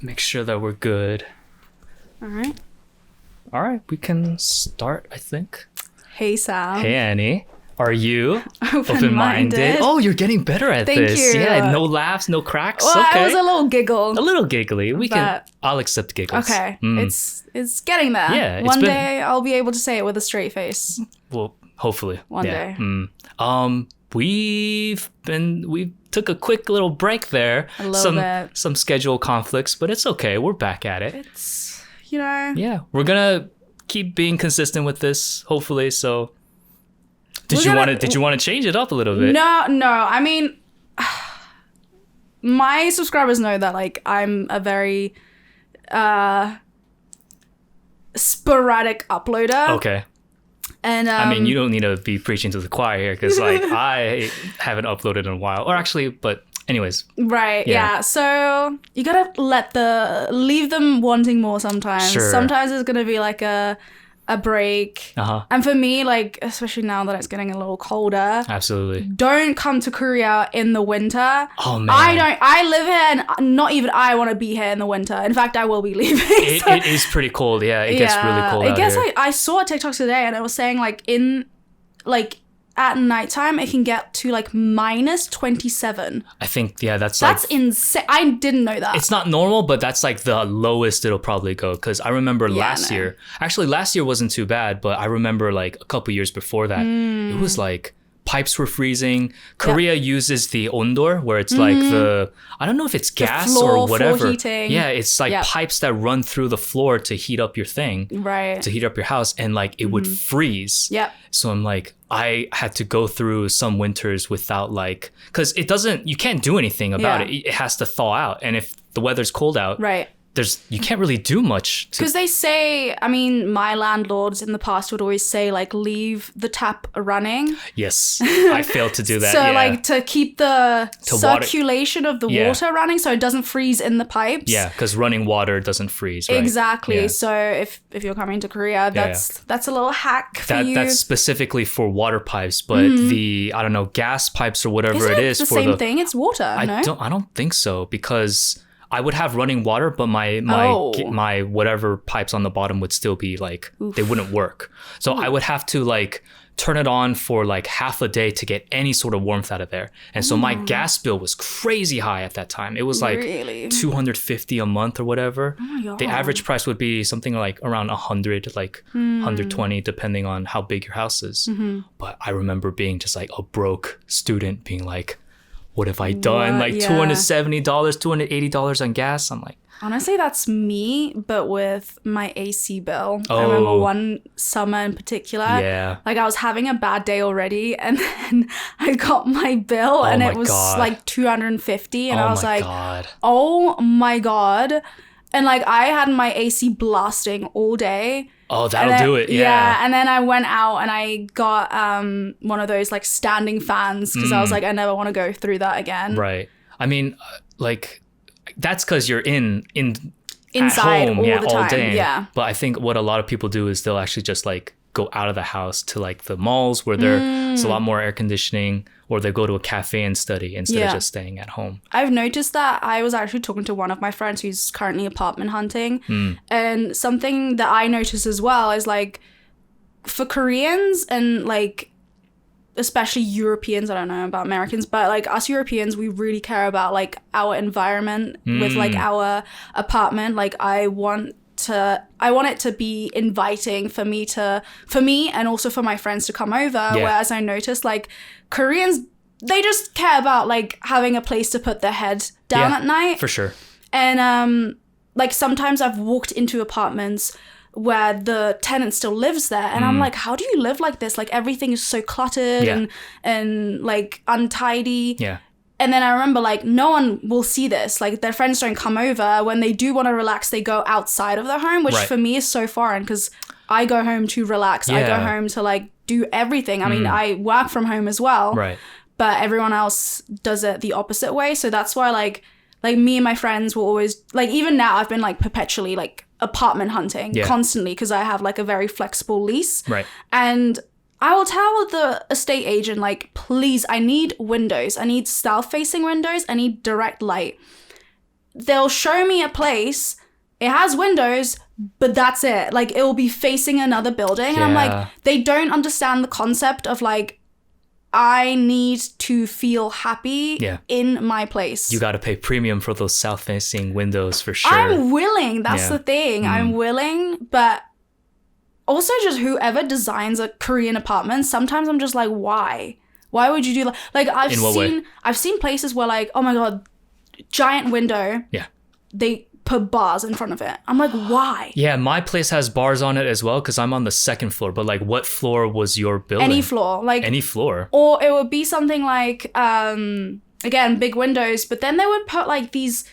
make sure that we're good. All right. All right, we can start, I think. Hey, Sam. Hey, Annie. Are you Open-minded? Oh, you're getting better at Thank this. you. Yeah, no laughs, no cracks. Well, okay. I was a little giggle. A little giggly. But- I'll accept giggles. Okay. It's getting there. Yeah, it's One been- day I'll be able to say it with a straight face. Well, hopefully. One yeah. day. We took a quick little break there. A little bit. Some schedule conflicts, but it's okay. We're back at it. It's, you know. Yeah, we're gonna keep being consistent with this, hopefully. So, did you want to change it up a little bit? No. I mean, my subscribers know that like I'm a very sporadic uploader. Okay. And I mean, you don't need to be preaching to the choir here because like I haven't uploaded in a while, or actually, but anyways. Right. Yeah. Yeah. So you gotta leave them wanting more sometimes. Sure. Sometimes it's gonna be like a break. Uh-huh. And for me, like, especially now that it's getting a little colder, Absolutely. don't come to Korea in the winter. Oh man. I live here and not even I want to be here in the winter. In fact, I will be leaving. It is pretty cold. Yeah, it gets really cold out here. Like I saw a TikTok today and it was saying like at nighttime it can get to like minus 27. I think that's insane. I didn't know that. It's not normal, but that's like the lowest it'll probably go. Because I remember last year wasn't too bad, but I remember like a couple years before that, it was like pipes were freezing. Korea uses the ondor, where it's like I don't know if it's gas or whatever. Floor heating. Yeah, it's like pipes that run through the floor to heat up your thing, right? To heat up your house, and like it would freeze. Yep. So I'm like, I had to go through some winters without like, because you can't do anything about it. It has to thaw out. And if the weather's cold out, right, you can't really do much. Because they say, I mean, my landlords in the past would always say like, leave the tap running. Yes, I failed to do that. So like to keep the circulation of the water running so it doesn't freeze in the pipes. Yeah, because running water doesn't freeze, right? Exactly. Yeah. So if you're coming to Korea, that's a little hack for you. That's specifically for water pipes, but the, I don't know, gas pipes or whatever it is the for same thing? It's water, I don't think so, because I would have running water, but my whatever pipes on the bottom would still be like, they wouldn't work. So I would have to like turn it on for like half a day to get any sort of warmth out of there. And so my gas bill was crazy high at that time. It was like $250 a month or whatever. Oh my God. The average price would be something like around 100, like 120, depending on how big your house is. But I remember being just like a broke student being like, what have I done? Like $270, $280 on gas. I'm like, honestly, that's me, but with my AC bill. I remember one summer in particular. Yeah. Like I was having a bad day already, and then I got my bill, and it was like $250, and I was like, oh my God. And like I had my AC blasting all day. Oh, that'll do it. Yeah. And then I went out and I got one of those like standing fans because I was like, I never want to go through that again. Right. I mean, like that's because you're inside at home, all the time. All day. Yeah. But I think what a lot of people do is they'll actually just like go out of the house to like the malls where there's a lot more air conditioning, or they go to a cafe and study instead of just staying at home. I've noticed that. I was actually talking to one of my friends who's currently apartment hunting, and something that I noticed as well is like for Koreans and like especially Europeans, I don't know about Americans, but like us Europeans, we really care about like our environment with like our apartment. Like I want it to be inviting for me and also for my friends to come over. Whereas I noticed like Koreans, they just care about like having a place to put their head down at night. For sure. And like sometimes I've walked into apartments where the tenant still lives there, and I'm like, how do you live like this? Like everything is so cluttered and like untidy. Yeah. And then I remember like no one will see this. Like their friends don't come over. When they do want to relax, they go outside of their home, which for me is so foreign because I go home to relax. I go home to like do everything. I mean, I work from home as well. Right. But everyone else does it the opposite way. So that's why like me and my friends will always like, even now I've been like perpetually like apartment hunting constantly because I have like a very flexible lease. Right. And I will tell the estate agent, like, please, I need windows. I need south-facing windows. I need direct light. they'll show me a place, it has windows, but that's it. Like, it will be facing another building. And I'm like, they don't understand the concept of like, I need to feel happy in my place. You got to pay premium for those south-facing windows for sure. I'm willing. That's the thing. I'm willing, but also just whoever designs a Korean apartment, sometimes I'm just like, why? Why would you do that? Like, I've seen places where like, oh my God, giant window. Yeah. They put bars in front of it. I'm like, why? Yeah, my place has bars on it as well because I'm on the second floor. But like, what floor was your building? Any floor. Like any floor. Or it would be something like, again, big windows, but then they would put like these,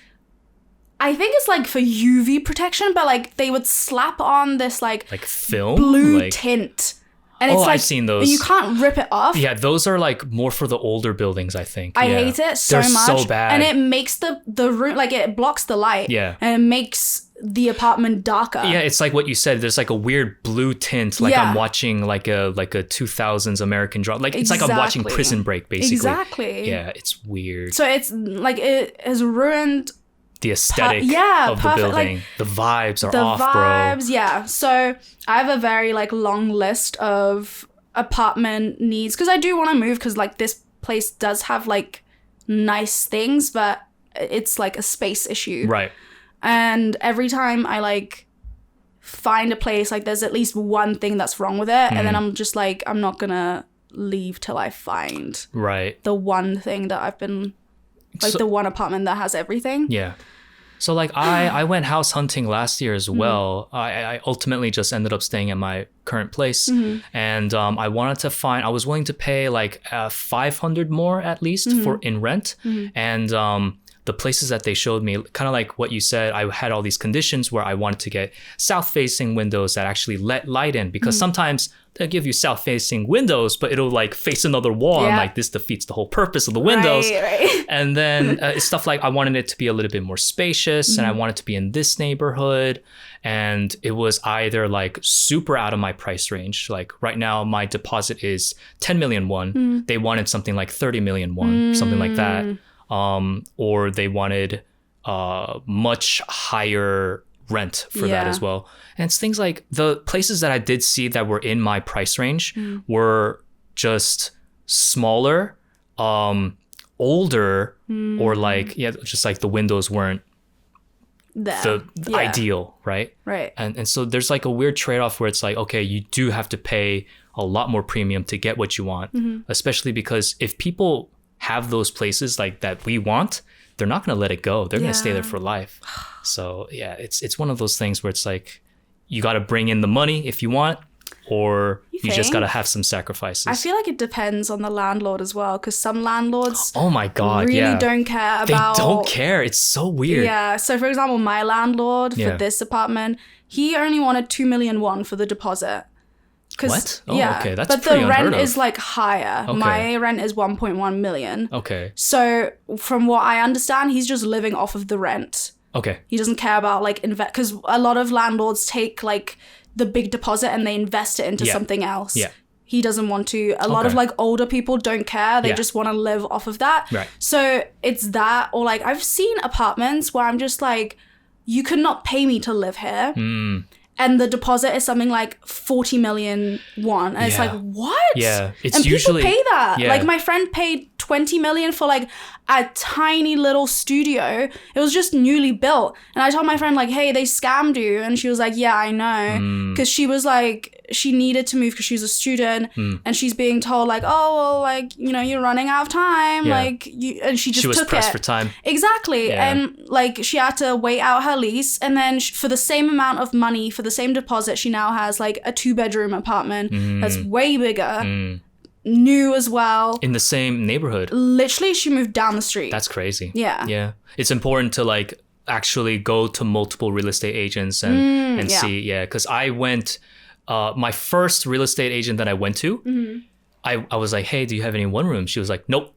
I think it's like for UV protection, but like they would slap on this like film? Blue tint. And it's like, I've seen those. You can't rip it off. Yeah, those are like more for the older buildings, I think. I hate it so They're much. so bad. And it makes the room, like it blocks the light. Yeah. And it makes the apartment darker. Yeah, it's like what you said. There's like a weird blue tint, like I'm watching like a 2000s American drama. Like it's like I'm watching Prison Break, basically. Exactly. Yeah, it's weird. So it's like it has ruined the aesthetic of the building. Like, the vibes are off, bro. The vibes, yeah. So I have a very like long list of apartment needs because I do want to move because like this place does have like nice things, but it's like a space issue. Right. And every time I like find a place, like there's at least one thing that's wrong with it. And then I'm just like, I'm not gonna leave till I find the one thing that I've been like the one apartment that has everything. Yeah. So like I went house hunting last year as well. I ultimately just ended up staying at my current place, and I was willing to pay like 500 more at least for in rent, and the places that they showed me, kind of like what you said, I had all these conditions where I wanted to get south-facing windows that actually let light in, because sometimes they'll give you south-facing windows, but it'll like face another wall, and like this defeats the whole purpose of the windows. Right. And then stuff like I wanted it to be a little bit more spacious, and I wanted to be in this neighborhood, and it was either like super out of my price range. Like right now, my deposit is 10 million won. They wanted something like 30 million won, something like that. Or they wanted much higher rent for that as well. And it's things like the places that I did see that were in my price range were just smaller, older, or like, just like the windows weren't the ideal, right? Right. And so there's like a weird trade-off where it's like, okay, you do have to pay a lot more premium to get what you want, especially because if people have those places like that we want, they're not going to let it go. They're going to stay there for life. So yeah, it's one of those things where it's like, you got to bring in the money if you want, or you just got to have some sacrifices. I feel like it depends on the landlord as well, because some landlords oh my God, really don't care about... They don't care. It's so weird. Yeah. So for example, my landlord for this apartment, he only wanted 2 million won for the deposit. What? Oh, okay. That's but pretty the rent unheard of. is like higher. Okay. My rent is 1.1 million. Okay. So from what I understand, he's just living off of the rent. Okay. He doesn't care about like invest, because a lot of landlords take like the big deposit and they invest it into something else. Yeah. He doesn't want to. A lot of like older people don't care. They just want to live off of that. Right. So it's that, or like I've seen apartments where I'm just like, you could not pay me to live here. And the deposit is something like 40 million won. And it's like, what? Yeah. It's and usually, people pay that. Yeah. Like my friend paid 20 million for like a tiny little studio. It was just newly built. And I told my friend like, hey, they scammed you. And she was like, yeah, I know. Because she was like, she needed to move because she's a student. And she's being told like, oh, well, like, you know, you're running out of time. Like, and she just took it. She was pressed for time. Exactly. Yeah. And like, she had to wait out her lease. And then for the same amount of money, for the same deposit, she now has like a 2-bedroom apartment that's way bigger. New as well. In the same neighborhood. Literally, she moved down the street. That's crazy. Yeah. Yeah. It's important to like actually go to multiple real estate agents and see. Yeah. Because I went, my first real estate agent that I went to, I was like, hey, do you have any one room? She was like, nope.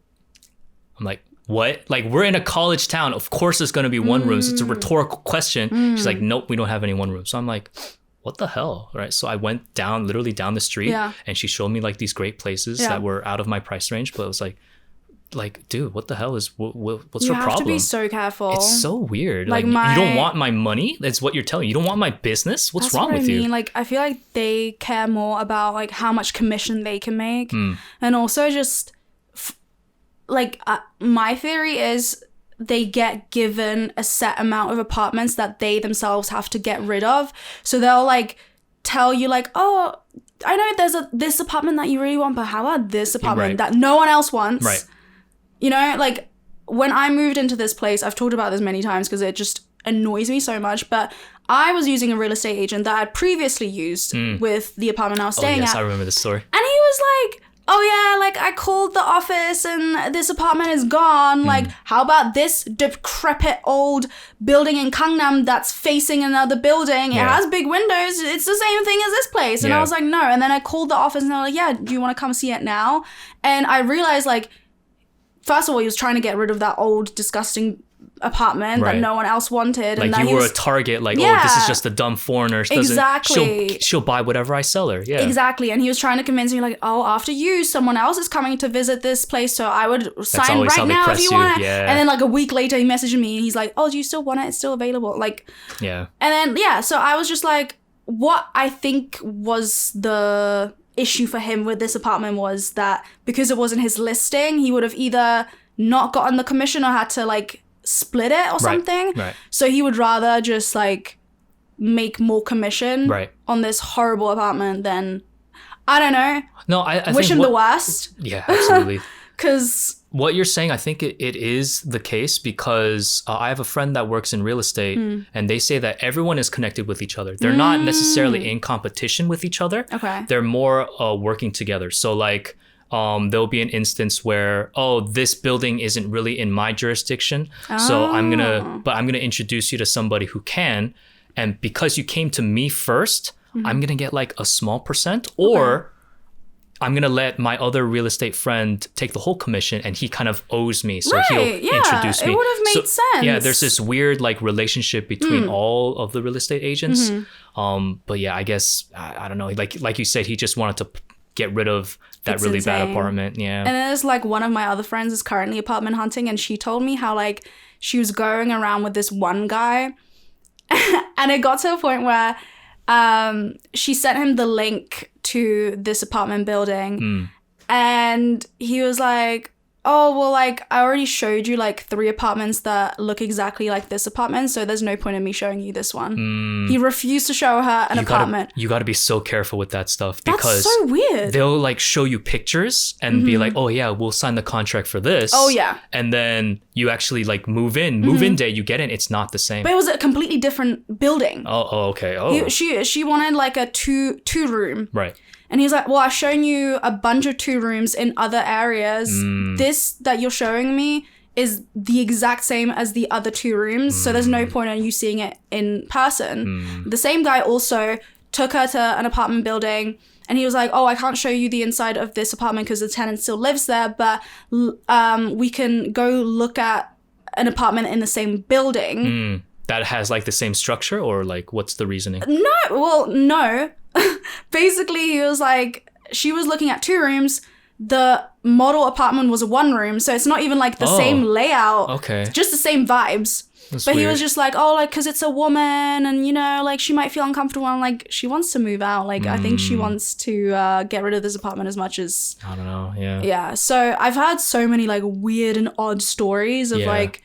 I'm like, what? Like, we're in a college town. Of course there's going to be one rooms. It's a rhetorical question. She's like, nope, we don't have any one room. So I'm like, what the hell, right? So I went literally down the street, and she showed me like these great places that were out of my price range, but it was like like, dude, what the hell is what's You your have problem? to be so careful. It's so weird. Like, you don't want my money? That's what you're telling me. You don't want my business? What's wrong with you? Like, I feel like they care more about like how much commission they can make, and also just like my theory is they get given a set amount of apartments that they themselves have to get rid of. So they'll like tell you like, oh, I know there's this apartment that you really want, but how about this apartment that no one else wants? Right. You know, like when I moved into this place, I've talked about this many times because it just annoys me so much, but I was using a real estate agent that I'd previously used with the apartment I was staying at. I remember this story. And he was like, oh yeah, like I called the office and this apartment is gone. Like, how about this decrepit old building in Gangnam that's facing another building? It has big windows. It's the same thing as this place. And I was like, no. And then I called the office and they were like, yeah, do you want to come see it now? And I realized like, first of all, he was trying to get rid of that old disgusting apartment that no one else wanted. Like, and you were a target, like, oh, this is just a dumb foreigner. Exactly. She'll buy whatever I sell her. Yeah. Exactly. And he was trying to convince me, like, oh, after you, someone else is coming to visit this place, so I would sign right now if you want it. Yeah. And then, like, a week later, he messaged me, and he's like, oh, do you still want it? It's still available. Like, yeah. And then, so I was just like, what I think was the issue for him with this apartment was that because it wasn't his listing, he would have either not gotten the commission or had to, like, split it or something. Right. So he would rather just like make more commission on this horrible apartment than, I don't know. No, I wish him the worst. Yeah, absolutely. Because what you're saying, I think it is the case because I have a friend that works in real estate and they say that everyone is connected with each other. They're not necessarily in competition with each other. Okay. They're more working together. So like, there'll be an instance where, oh, this building isn't really in my jurisdiction. So I'm gonna introduce you to somebody who can. And because you came to me first, I'm gonna get like a small percent, or I'm gonna let my other real estate friend take the whole commission and he kind of owes me. So he'll introduce me. It would have made sense. Yeah, there's this weird like relationship between all of the real estate agents. But yeah, I guess I don't know. Like you said, he just wanted to get rid of that really bad apartment. Yeah. And then there's like one of my other friends is currently apartment hunting, and she told me how like she was going around with this one guy and it got to a point where she sent him the link to this apartment building and he was like, oh, well, like, I already showed you, like, 3 apartments that look exactly like this apartment, so there's no point in me showing you this one. He refused to show her an apartment. You gotta be so careful with that stuff because that's so weird. They'll, like, show you pictures and be like, oh, yeah, we'll sign the contract for this. Oh, yeah. And then you actually, like, move in day, you get in, it's not the same. But it was a completely different building. Oh, okay. Oh. She wanted, like, a two room. Right. And he's like, well, I've shown you a bunch of 2 rooms in other areas. This that you're showing me is the exact same as the other 2 rooms. So there's no point in you seeing it in person. The same guy also took her to an apartment building and he was like, oh, I can't show you the inside of this apartment because the tenant still lives there. But we can go look at an apartment in the same building. That has like the same structure, or like what's the reasoning? No. Basically, he was like, she was looking at 2 rooms. The model apartment was a 1 room, so it's not even like the same layout. Okay. Just the same vibes. That's but weird. He was just like, oh, like, because it's a woman and, you know, like, she might feel uncomfortable. And, like, she wants to move out. Like, I think she wants to get rid of this apartment as much as... I don't know, yeah. Yeah, so I've heard so many, like, weird and odd stories of, like,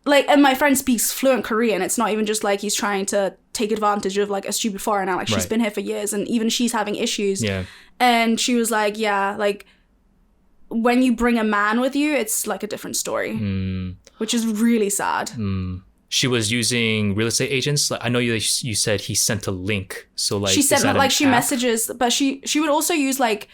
and my friend speaks fluent Korean. It's not even just, like, he's trying to take advantage of, like, a stupid foreigner. Like, she's been here for years and even she's having issues. Yeah. And she was like, yeah, like, when you bring a man with you, it's, like, a different story. Which is really sad. She was using real estate agents. Like, I know you said he sent a link. So, like, she sent, like, she messages, but she would also use, like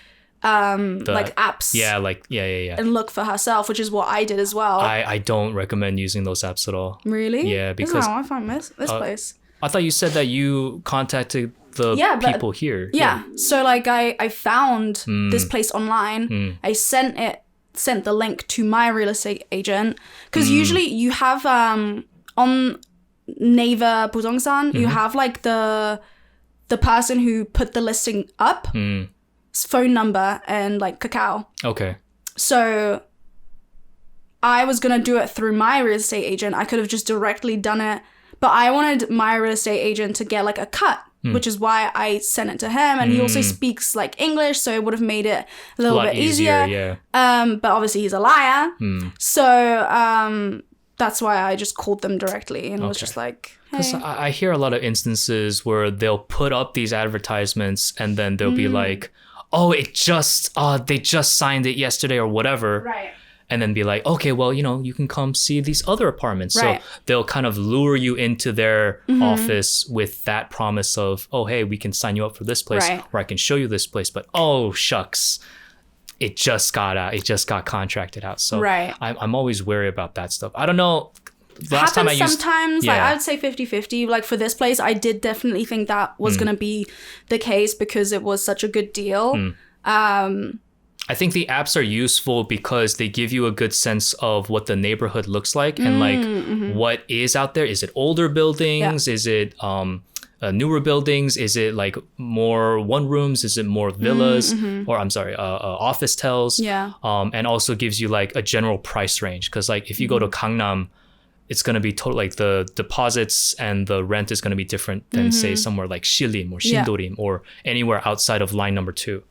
apps. Yeah, and look for herself, which is what I did as well. I don't recommend using those apps at all. Really? Yeah, because this is how I found this place. I thought you said that you contacted the people here. Yeah. So like I found this place online. I sent the link to my real estate agent because usually you have on Naver 부동산 you have like the person who put the listing up. Phone number and like Kakao. Okay. So I was going to do it through my real estate agent, I could have just directly done it. But I wanted my real estate agent to get like a cut, which is why I sent it to him. And he also speaks like English, so it would have made it a little bit easier. Yeah. But obviously he's a liar. So that's why I just called them directly and was just like, hey. Because I hear a lot of instances where they'll put up these advertisements and then they'll be like, oh, they just signed it yesterday or whatever. Right. And then be like, okay, well, you can come see these other apartments. Right. So they'll kind of lure you into their office with that promise of, oh, hey, we can sign you up for this place, or I can show you this place. But oh, shucks, it just got contracted out. So I'm always wary about that stuff. I don't know. Sometimes, like I'd say 50-50. Like for this place, I did definitely think that was going to be the case because it was such a good deal. I think the apps are useful because they give you a good sense of what the neighborhood looks like and like what is out there. Is it older buildings? Is it newer buildings? Is it like more one rooms? Is it more villas? Or office tells? Yeah. And also gives you like a general price range. Because like if you go to Gangnam, it's going to be like the deposits and the rent is going to be different than say somewhere like Shilin or Shindorim or anywhere outside of line number 2.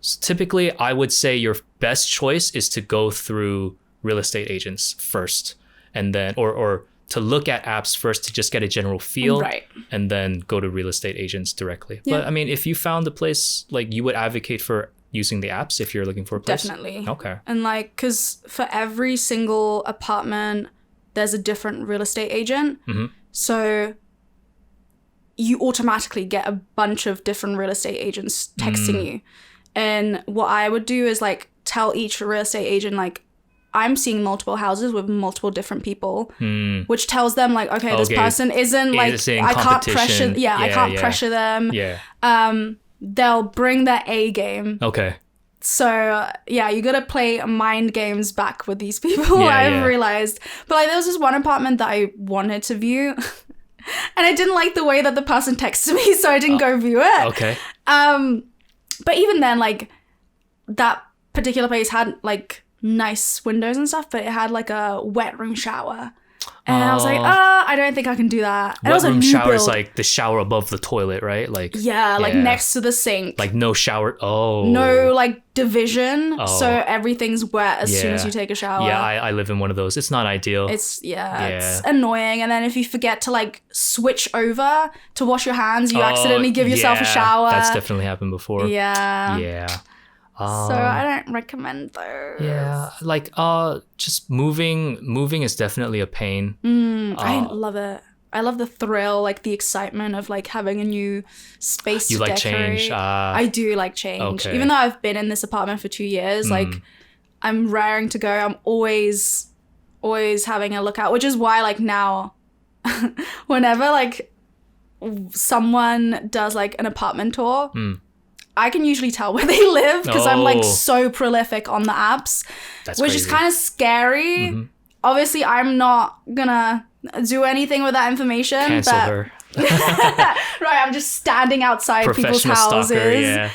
So typically, I would say your best choice is to go through real estate agents first, and then or to look at apps first to just get a general feel, and then go to real estate agents directly. Yeah. But I mean, if you found a place, like you would advocate for using the apps if you're looking for a place? Definitely. Okay. And like, because for every single apartment, there's a different real estate agent. So you automatically get a bunch of different real estate agents texting you. And what I would do is like tell each real estate agent like I'm seeing multiple houses with multiple different people, which tells them like, okay, this person isn't like I can't pressure. I can't pressure them. They'll bring their A game. Okay. So you gotta play mind games back with these people. I've realized, but like there was this one apartment that I wanted to view, and I didn't like the way that the person texted me, so I didn't go view it. Okay. But even then, like, that particular place had, like, nice windows and stuff, but it had, like, a wet room shower. And I was like, I don't think I can do that. And wet room shower is, like, the shower above the toilet, right? Like like, next to the sink. Like, no shower. No, like, division. So everything's wet as soon as you take a shower. Yeah, I live in one of those. It's not ideal. It's annoying. And then if you forget to, like, switch over to wash your hands, you accidentally give yourself a shower. That's definitely happened before. Yeah. So I don't recommend those. Yeah, like just moving is definitely a pain. I love it. I love the thrill, like the excitement of like having a new space to decorate. Change? I do like change. Okay. Even though I've been in this apartment for 2 years, like I'm raring to go. I'm always having a look out, which is why like now whenever like someone does like an apartment tour, I can usually tell where they live because I'm like so prolific on the apps, which is kind of scary. Obviously, I'm not gonna do anything with that information. Cancel her. Right, I'm just standing outside people's houses. Stalker, yeah.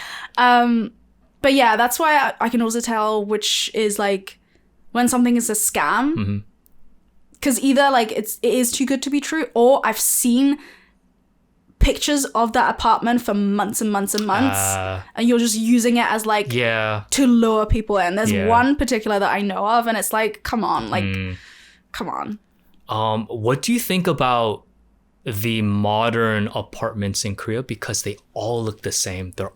But yeah, that's why I can also tell which is like when something is a scam. Because either like it is too good to be true, or I've seen pictures of that apartment for months and months and months, and you're just using it as like to lure people in. There's one particular that I know of, and it's like, come on, like, come on. What do you think about the modern apartments in Korea? Because they all look the same. They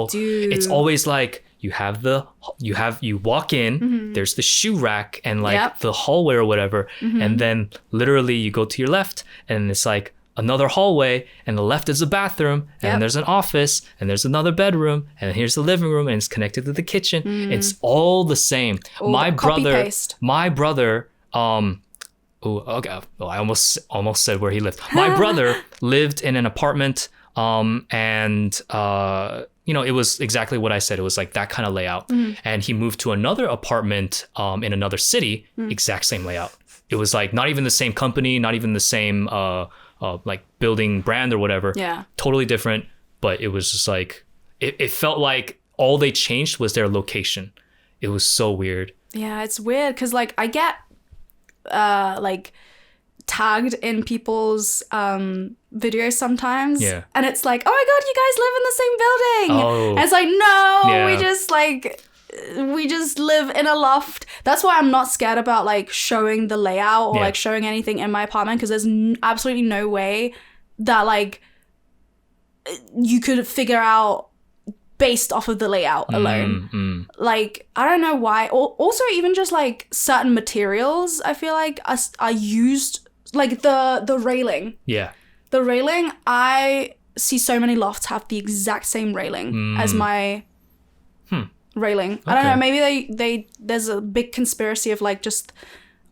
do. It's always like you walk in, there's the shoe rack and like the hallway or whatever, and then literally you go to your left, and it's like another hallway, and the left is a bathroom, and then there's an office, and there's another bedroom, and here's the living room, and it's connected to the kitchen. It's all the same. My brother, I almost said where he lived. My brother lived in an apartment, and it was exactly what I said. It was like that kind of layout, and he moved to another apartment in another city, exact same layout. It was like not even the same company, not even the same like building brand or whatever. Yeah. Totally different. But it was just like, it felt like all they changed was their location. It was so weird. Yeah, it's weird because like I get like tagged in people's videos sometimes. Yeah. And it's like, oh my god, you guys live in the same building. Oh. And it's like, no, Yeah. we just live in a loft. That's why I'm not scared about like showing the layout or like showing anything in my apartment, because there's absolutely no way that like you could figure out based off of the layout alone. Like, I don't know why. Also, even just like certain materials, I feel like are used, like the railing. Yeah. The railing, I see so many lofts have the exact same railing as my railing. I don't know, maybe there's a big conspiracy of like just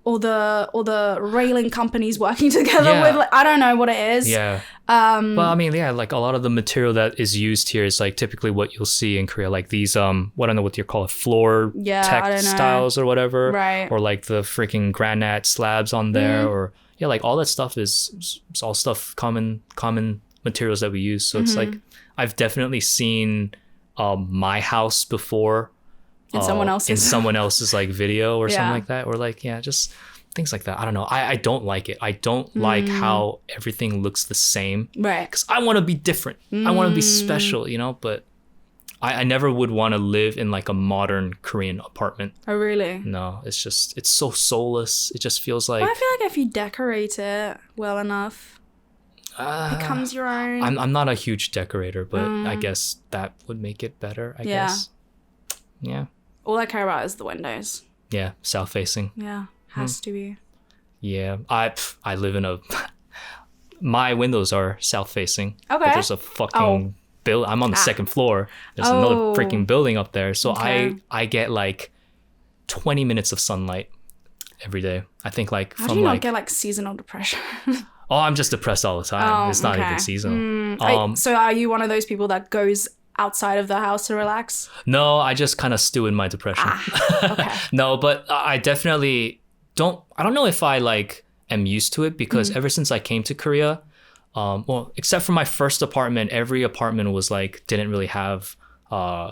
all the railing companies working together with, like, I don't know what it is. Yeah. Well, I mean, yeah, like a lot of the material that is used here is like typically what you'll see in Korea, like these I don't know what you call it, floor textiles or whatever, right? Or like the freaking granite slabs on there, or like all that stuff is all stuff common materials that we use. So it's like I've definitely seen my house before in someone else's like video or something like that, or like just things like that. I don't know. I don't like it. I don't like how everything looks the same, right? Because I want to be different. I want to be special, but I never would want to live in like a modern Korean apartment. Oh really? No, it's so soulless. It just feels like, I feel like if you decorate it well enough, it becomes your own. I'm not a huge decorator, but I guess that would make it better, I guess. Yeah. All I care about is the windows. Yeah, south facing. Yeah, has to be. Yeah, I live in my windows are south facing. Okay. But there's a fucking I'm on the second floor. There's another freaking building up there. So I get like 20 minutes of sunlight every day. I think like How do you not get like seasonal depression? Oh, I'm just depressed all the time. It's not even seasonal. So are you one of those people that goes outside of the house to relax? No, I just kind of stew in my depression. Okay. No, but I definitely I don't know if I like am used to it, because ever since I came to Korea, well, except for my first apartment, every apartment was like, didn't really have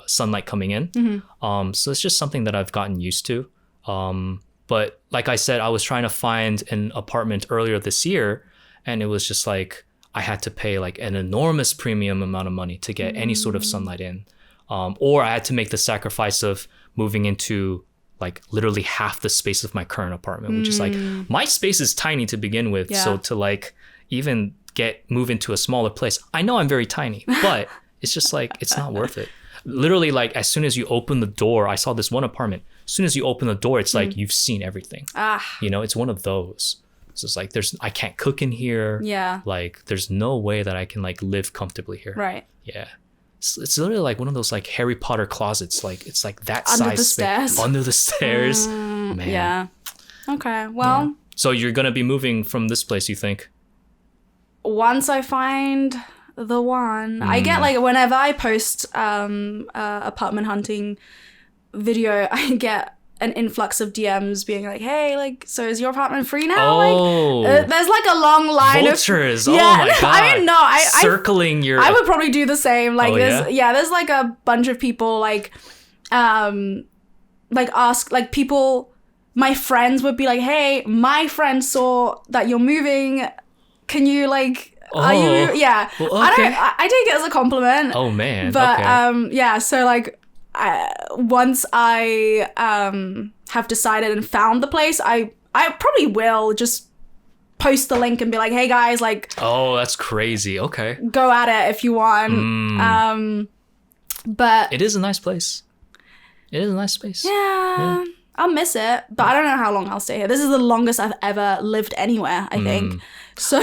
sunlight coming in. So it's just something that I've gotten used to. But like I said, I was trying to find an apartment earlier this year, and it was just like, I had to pay like an enormous premium amount of money to get any sort of sunlight in. Or I had to make the sacrifice of moving into like literally half the space of my current apartment, which is like, my space is tiny to begin with. So to like even move into a smaller place, I know I'm very tiny, but it's just like, it's not worth it. Literally, like as soon as you open the door, I saw this one apartment. As soon as you open the door, it's like you've seen everything. It's one of those. So it's like I can't cook in here. Yeah. Like there's no way that I can like live comfortably here. Right. Yeah. It's literally like one of those like Harry Potter closets. Like it's like that under size the stairs. Under the stairs. Man. Yeah. Okay. Well. Yeah. So you're gonna be moving from this place, you think? Once I find the one, I get like whenever I post apartment hunting video, I get an influx of DMs being like, hey, like, so is your apartment free now? Oh. Like, there's like a long line vultures. of... Oh my God. I mean, no, circling your... I would probably do the same. Like, there's like a bunch of people like ask, like people, my friends would be like, hey, my friend saw that you're moving. Can you like... Are you? Yeah. Well, okay. I take it as a compliment. Oh man. But okay. so like once I have decided and found the place, I probably will just post the link and be like, hey guys, like, oh, that's crazy. Okay, go at it if you want. But it is a nice place. It is a nice space. Yeah. I'll miss it, but I don't know how long I'll stay here. This is the longest I've ever lived anywhere, I think. So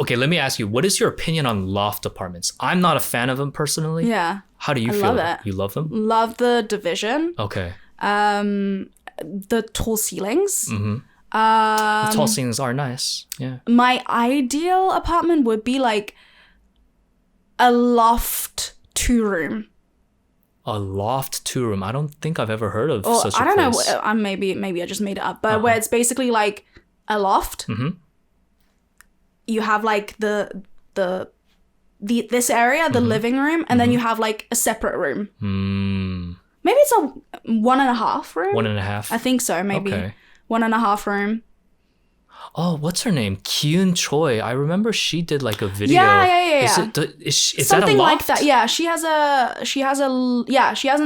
okay, let me ask you, what is your opinion on loft apartments? I'm not a fan of them personally. Yeah. How do you feel? Love it. You love them? Love the division. Okay. The tall ceilings. The tall ceilings are nice. Yeah. My ideal apartment would be like a loft 2-room. A loft 2-room. I don't think I've ever heard of such a place. I don't know. Maybe I just made it up. But where it's basically like a loft. You have like this area, the living room, and then you have like a separate room. maybe it's a 1.5 room. 1.5. I think so. Maybe Okay. 1.5 room. Oh, what's her name? Kyun Choi. I remember she did like a video. Yeah. Is that a Something loft? like that. Yeah, she has an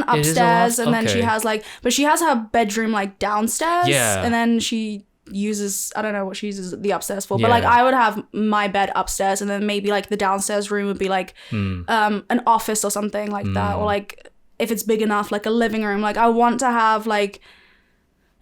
upstairs, and then she has like, but she has her bedroom like downstairs. Yeah. And then she uses, I don't know what she uses the upstairs for, but Yeah. like I would have my bed upstairs, and then maybe like the downstairs room would be like an office or something like that, or like if it's big enough, like a living room. Like I want to have like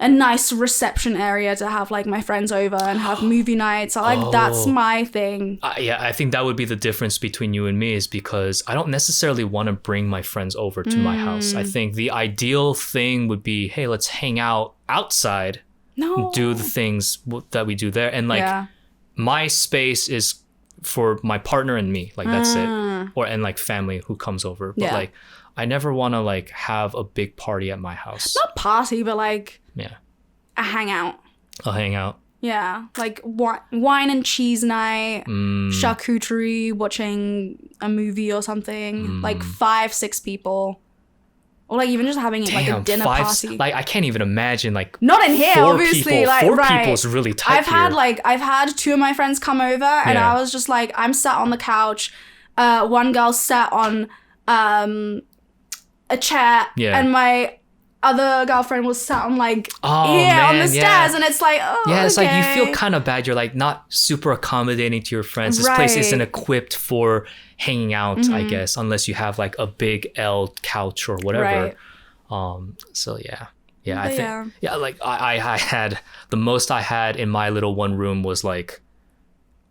a nice reception area to have like my friends over and have movie nights. That's my thing. Yeah, I think that would be the difference between you and me, is because I don't necessarily want to bring my friends over to my house. I think the ideal thing would be, hey, let's hang out outside, do the things that we do there. And like my space is for my partner and me, like that's it. And like family who comes over. But like I never want to like have a big party at my house. Not party, but like Yeah. a hangout. A hangout. Yeah, like wine and cheese night, charcuterie, watching a movie or something. Like 5-6 people, or like even just having like a dinner party. Like I can't even imagine like not in here, obviously. People, like 4 right. people is really tight. I've had 2 of my friends come over, and I was just like, I'm sat on the couch. One girl sat on a chair, and my other girlfriend was sat on like on the stairs, and it's like it's like you feel kind of bad. You're like not super accommodating to your friends. This place isn't equipped for hanging out, I guess, unless you have like a big L couch or whatever. So I think like I had the most I had in my little one room was like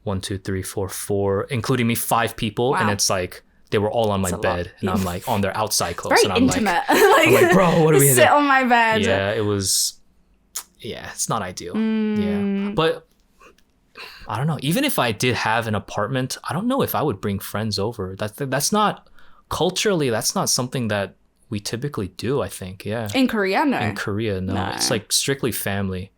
1, 2, 3, 4, 4, including me, 5 people, and it's like they were all on my bed, and I'm like on their outside clothes, very and I'm intimate. I'm like, bro, what are we sit on my bed? Yeah, it was. Yeah, it's not ideal. Yeah, but I don't know. Even if I did have an apartment, I don't know if I would bring friends over. That's not culturally. That's not something that we typically do. I think. Yeah. In Korea, no. In Korea, no. It's like strictly family.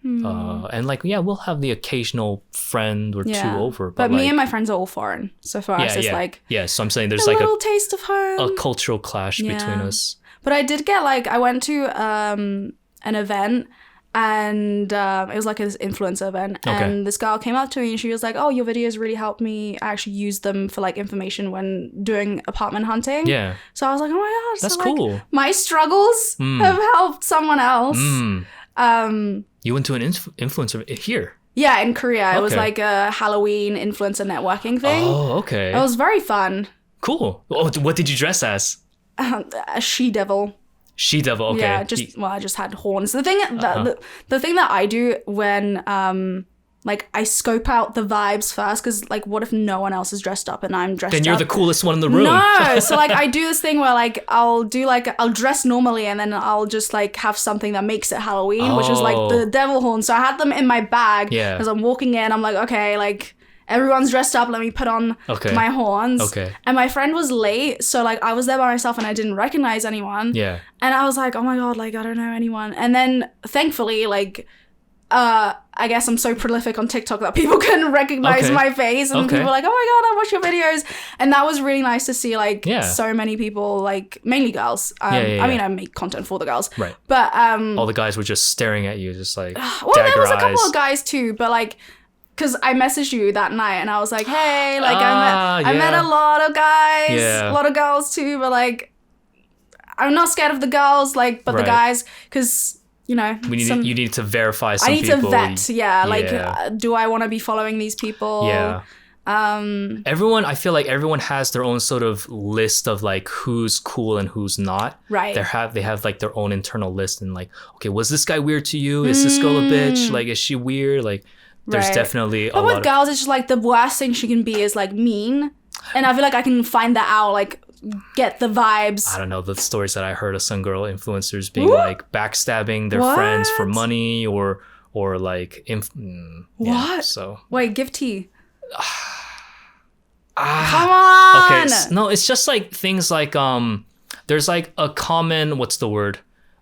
And like we'll have the occasional friend or 2 over, but like, me and my friends are all foreign, so for us it's like so I'm saying there's a like little taste of home, a cultural clash between us. But I did get like I went to an event, and it was like this influencer event, and this girl came up to me and she was like, oh, your videos really helped me. I actually used them for like information when doing apartment hunting. So I was like, oh my god, that's so, cool. Like, my struggles have helped someone else. You went to an influencer here? Yeah, in Korea. It was like a Halloween influencer networking thing. Oh, okay. It was very fun. Cool. Oh, what did you dress as? A she-devil. She-devil, okay. Yeah, I just had horns. The thing that I do when like I scope out the vibes first, because like what if no one else is dressed up and I'm dressed up? Then you're the coolest one in the room. No, so like I do this thing where like I'll dress normally, and then I'll just like have something that makes it Halloween, which is like the devil horn. So I had them in my bag as I'm walking in. I'm like, okay, like everyone's dressed up, let me put on my horns. And my friend was late, so like I was there by myself and I didn't recognize anyone. And I was like, oh my god, like I don't know anyone. And then thankfully, like I guess I'm so prolific on TikTok that people can recognize my face, and people are like, oh my god, I watch your videos. And that was really nice to see, like so many people, like mainly girls. I mean, I make content for the girls, right? But all the guys were just staring at you, just like well, there was a couple of guys too, but like because I messaged you that night and I was like, hey, like I met a lot of guys, a lot of girls too, but like I'm not scared of the girls, like, but the guys, because you know, you need to verify some people. I need to vet, like, do I want to be following these people? Yeah. I feel like everyone has their own sort of list of like who's cool and who's not. Right. They have like their own internal list, and like, okay, was this guy weird to you? Is this girl a bitch? Like, is she weird? Like, there's definitely a lot. But with girls, it's just like the worst thing she can be is like mean, and I feel like I can find that out, like get the vibes. I don't know, the stories that I heard of some girl influencers being like backstabbing their friends for money or like what? So wait, give tea. Come on. Okay, no, it's just like things like there's like a common, what's the word,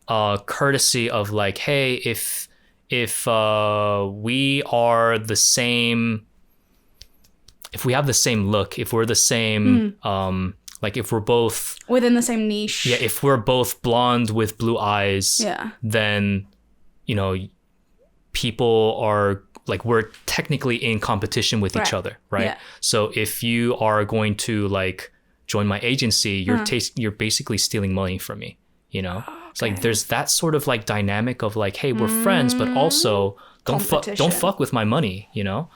courtesy of like, hey, if we are the same, if we have the same look, if we're the same like if we're both within the same niche. Yeah, if we're both blonde with blue eyes, then, you know, people are like, we're technically in competition with each other, right? Yeah. So if you are going to like join my agency, you're basically stealing money from me, you know? It's like there's that sort of like dynamic of like, hey, we're friends, but also don't fuck with my money, you know?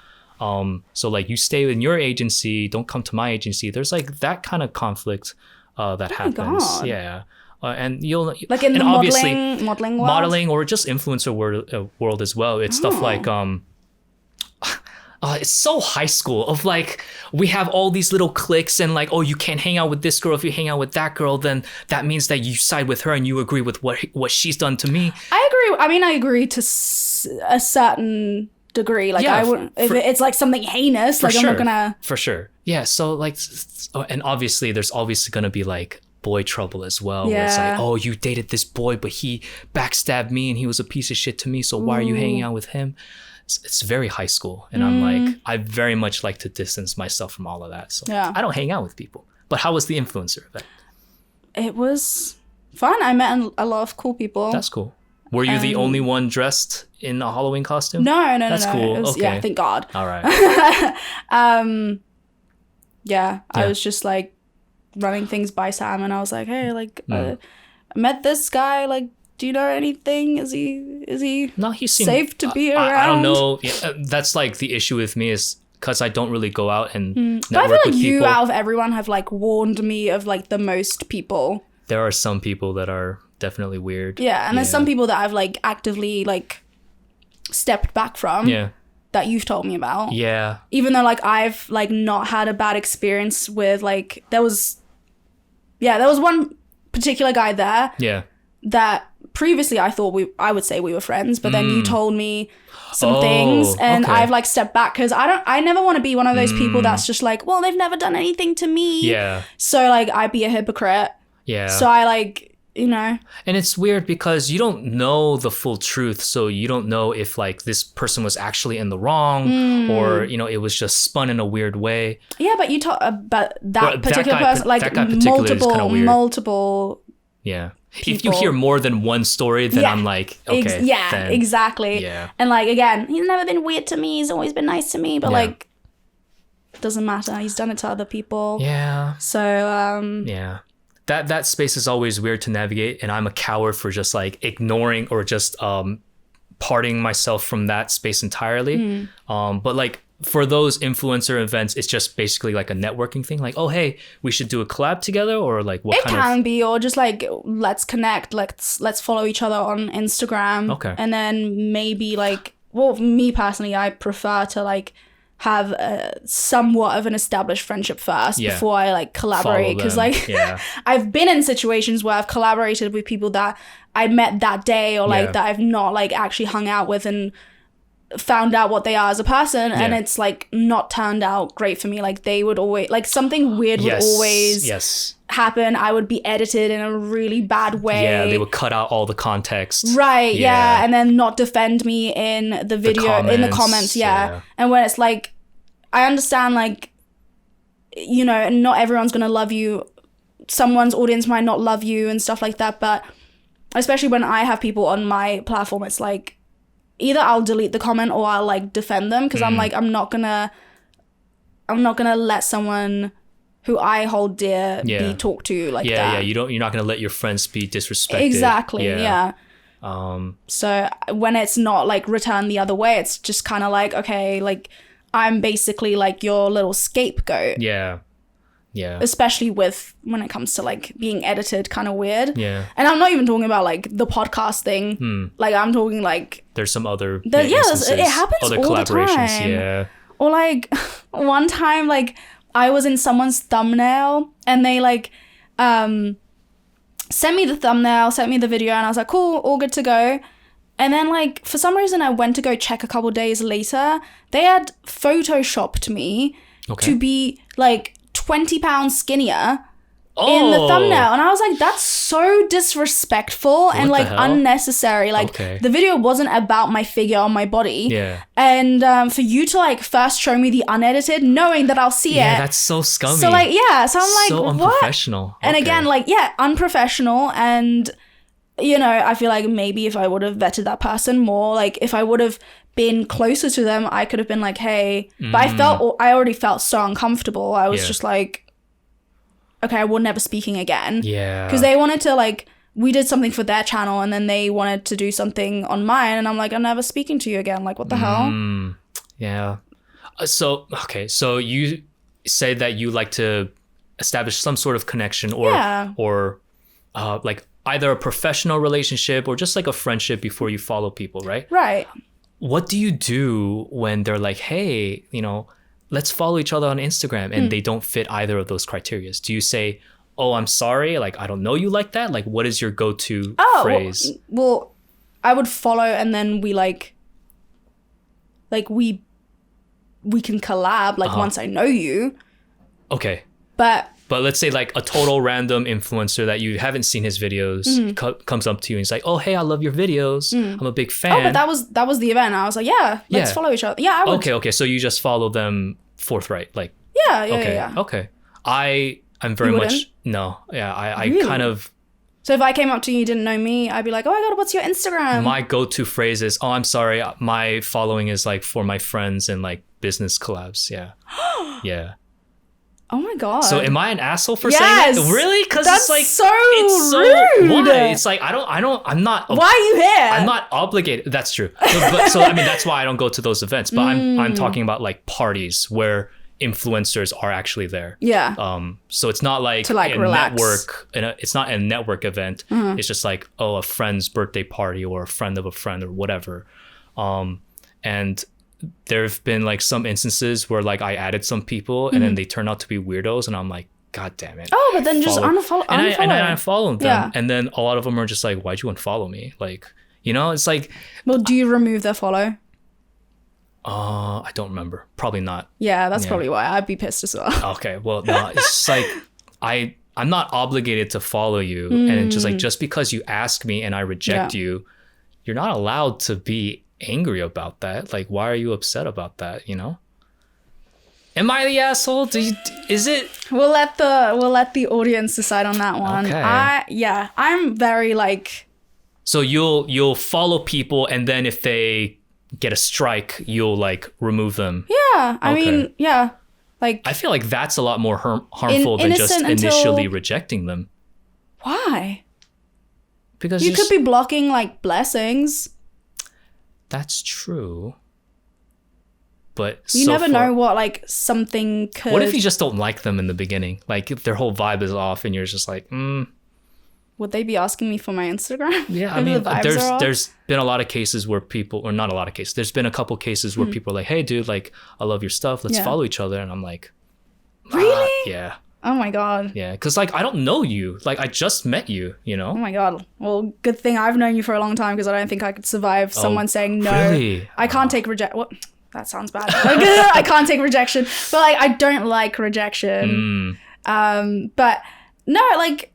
So like you stay in your agency, don't come to my agency. There's like that kind of conflict that happens. God. Yeah. And you'll like in the modeling world? Modeling or just influencer world as well. It's stuff like it's so high school of like, we have all these little cliques and like, oh, you can't hang out with this girl. If you hang out with that girl, then that means that you side with her and you agree with what she's done to me. I agree. I mean, I agree to a certain degree. Like I wouldn't, if it's like something heinous, like I'm not gonna. For sure. Yeah. So like, and obviously there's obviously gonna be like boy trouble as well. Yeah. Where it's like, oh, you dated this boy, but he backstabbed me and he was a piece of shit to me. So why are you hanging out with him? It's very high school. And I'm like, I very much like to distance myself from all of that. So I don't hang out with people. But how was the influencer event? It was fun. I met a lot of cool people. That's cool. Were you the only one dressed in a Halloween costume? No. That's cool. Was, okay. Yeah, thank God. All right. I was just like running things by Sam and I was like, hey, like I met this guy, like, do you know anything? Is he no, he seemed, safe to be around? I don't know. Yeah, that's like the issue with me is because I don't really go out and network but I feel like with you people. Out of everyone have like warned me of like the most people. There are some people that are definitely weird. Yeah, and there's some people that I've like actively like stepped back from. Yeah. That you've told me about. Yeah. Even though like I've like not had a bad experience with like there was one particular guy there. Yeah. That previously I thought I would say we were friends, but then you told me some things and I've like stepped back because I never want to be one of those people that's just like, well, they've never done anything to me. Yeah. So like I'd be a hypocrite. Yeah. So I like, you know. And it's weird because you don't know the full truth. So you don't know if like this person was actually in the wrong or, you know, it was just spun in a weird way. Yeah, but you talk about that particular person, like multiple. Yeah. People. If you hear more than one story, then I'm like, okay. Exactly. Yeah. And like, again, he's never been weird to me. He's always been nice to me, but like, it doesn't matter. He's done it to other people. Yeah. So, yeah. That space is always weird to navigate. And I'm a coward for just like ignoring or just parting myself from that space entirely. But like, for those influencer events, it's just basically like a networking thing. Like, oh, hey, we should do a collab together, or like what kind of... It can be, or just like, let's connect. Let's follow each other on Instagram. Okay. And then maybe like, well, me personally, I prefer to like have somewhat of an established friendship first before I like collaborate. Because like, I've been in situations where I've collaborated with people that I met that day or like that I've not like actually hung out with and found out what they are as a person and it's like not turned out great for me. Like they would always like something weird would always happen. I would be edited in a really bad way. Yeah, they would cut out all the context. Right, yeah. And then not defend me in the video, in the comments, And when it's like, I understand like, you know, not everyone's gonna love you. Someone's audience might not love you and stuff like that, but especially when I have people on my platform, it's like, either I'll delete the comment or I'll like defend them because I'm like I'm not gonna let someone who I hold dear be talked to like that. Yeah, you're not gonna let your friends be disrespected. Exactly. Yeah. So when it's not like returned the other way, it's just kind of like, okay, like I'm basically like your little scapegoat. Yeah. Yeah. Especially with when it comes to like being edited kind of weird. Yeah. And I'm not even talking about like the podcast thing. Like I'm talking like there's some other it happens other all collaborations. The time. Yeah. Or like one time like I was in someone's thumbnail and they like sent me the thumbnail, sent me the video and I was like, cool, all good to go. And then like for some reason I went to go check a couple days later. They had photoshopped me to be like 20 pounds skinnier in the thumbnail. And I was like, that's so disrespectful and like unnecessary. Like the video wasn't about my figure or my body. Yeah. And for you to like first show me the unedited, knowing that I'll see it. Yeah, that's so scummy. So like, yeah. So I'm like, so unprofessional. What? And again, like, yeah, unprofessional. And, you know, I feel like maybe if I would have vetted that person more, like if I would have been closer to them, I could have been like, hey, but I already felt so uncomfortable. I was just like, okay, we're never speaking again. Yeah. Because they wanted to like, we did something for their channel and then they wanted to do something on mine. And I'm like, I'm never speaking to you again. Like, what the hell? Yeah. So you say that you like to establish some sort of connection or like either a professional relationship or just like a friendship before you follow people, right? Right. What do you do when they're like, hey, you know, let's follow each other on Instagram and they don't fit either of those criteria? Do you say, oh, I'm sorry, like, I don't know you like that? Like, what is your go-to phrase? Well, I would follow and then we we can collab, like, once I know you. Okay. But let's say like a total random influencer that you haven't seen his videos comes up to you and he's like, oh, hey, I love your videos. I'm a big fan. Oh, but that was the event. I was like, let's follow each other. Yeah, I would. Okay. So you just follow them forthright, like. Yeah. Okay. I'm very much no. Yeah, I Really? kind of. So if I came up to you, you didn't know me, I'd be like, oh my God, what's your Instagram? My go-to phrase is, oh, I'm sorry, my following is like for my friends and like business collabs. Yeah. Yeah. Oh my God. So am I an asshole for saying that? Really? Because it's like so rude. Why? It's like I'm not. Why are you here? I'm not obligated. That's true. So I mean, that's why I don't go to those events. But I'm talking about like parties where influencers are actually there. Yeah. So it's not like to like a relax. network. It's not a network event. It's just like, oh, a friend's birthday party or a friend of a friend or whatever. And there have been like some instances where like I added some people and then they turn out to be weirdos and I'm like, God damn it. Oh, but then just unfollow. And I unfollowed them. Yeah. And then a lot of them are just like, why'd you unfollow me? Like, you know, it's like. Well, do you remove their follow? I don't remember. Probably not. Yeah, that's probably why. I'd be pissed as well. Okay, well, no, it's just like I'm not obligated to follow you, and it's just like just because you ask me and I reject you, you're not allowed to be angry about that. Like, why are you upset about that? You know? Am I the asshole? Is it? We'll let the audience decide on that one. Okay. I'm very like. So you'll follow people, and then if they get a strike, you'll like remove them. Yeah, I mean, yeah, like I feel like that's a lot more harmful than just initially rejecting them. Why? Because you could be blocking like blessings. That's true. But you never know what like something could. What if you just don't like them in the beginning? Like if their whole vibe is off and you're just like, Would they be asking me for my Instagram? Yeah, I mean, there's been a lot of cases where people, or not a lot of cases, there's been a couple cases where people are like, hey, dude, like, I love your stuff. Let's follow each other. And I'm like, really? Yeah. Oh my God. Yeah, because like, I don't know you. Like, I just met you, you know? Oh my God. Well, good thing I've known you for a long time because I don't think I could survive someone saying no. Really? I can't take What? That sounds bad. Like, I can't take rejection. But like, I don't like rejection. But no, like,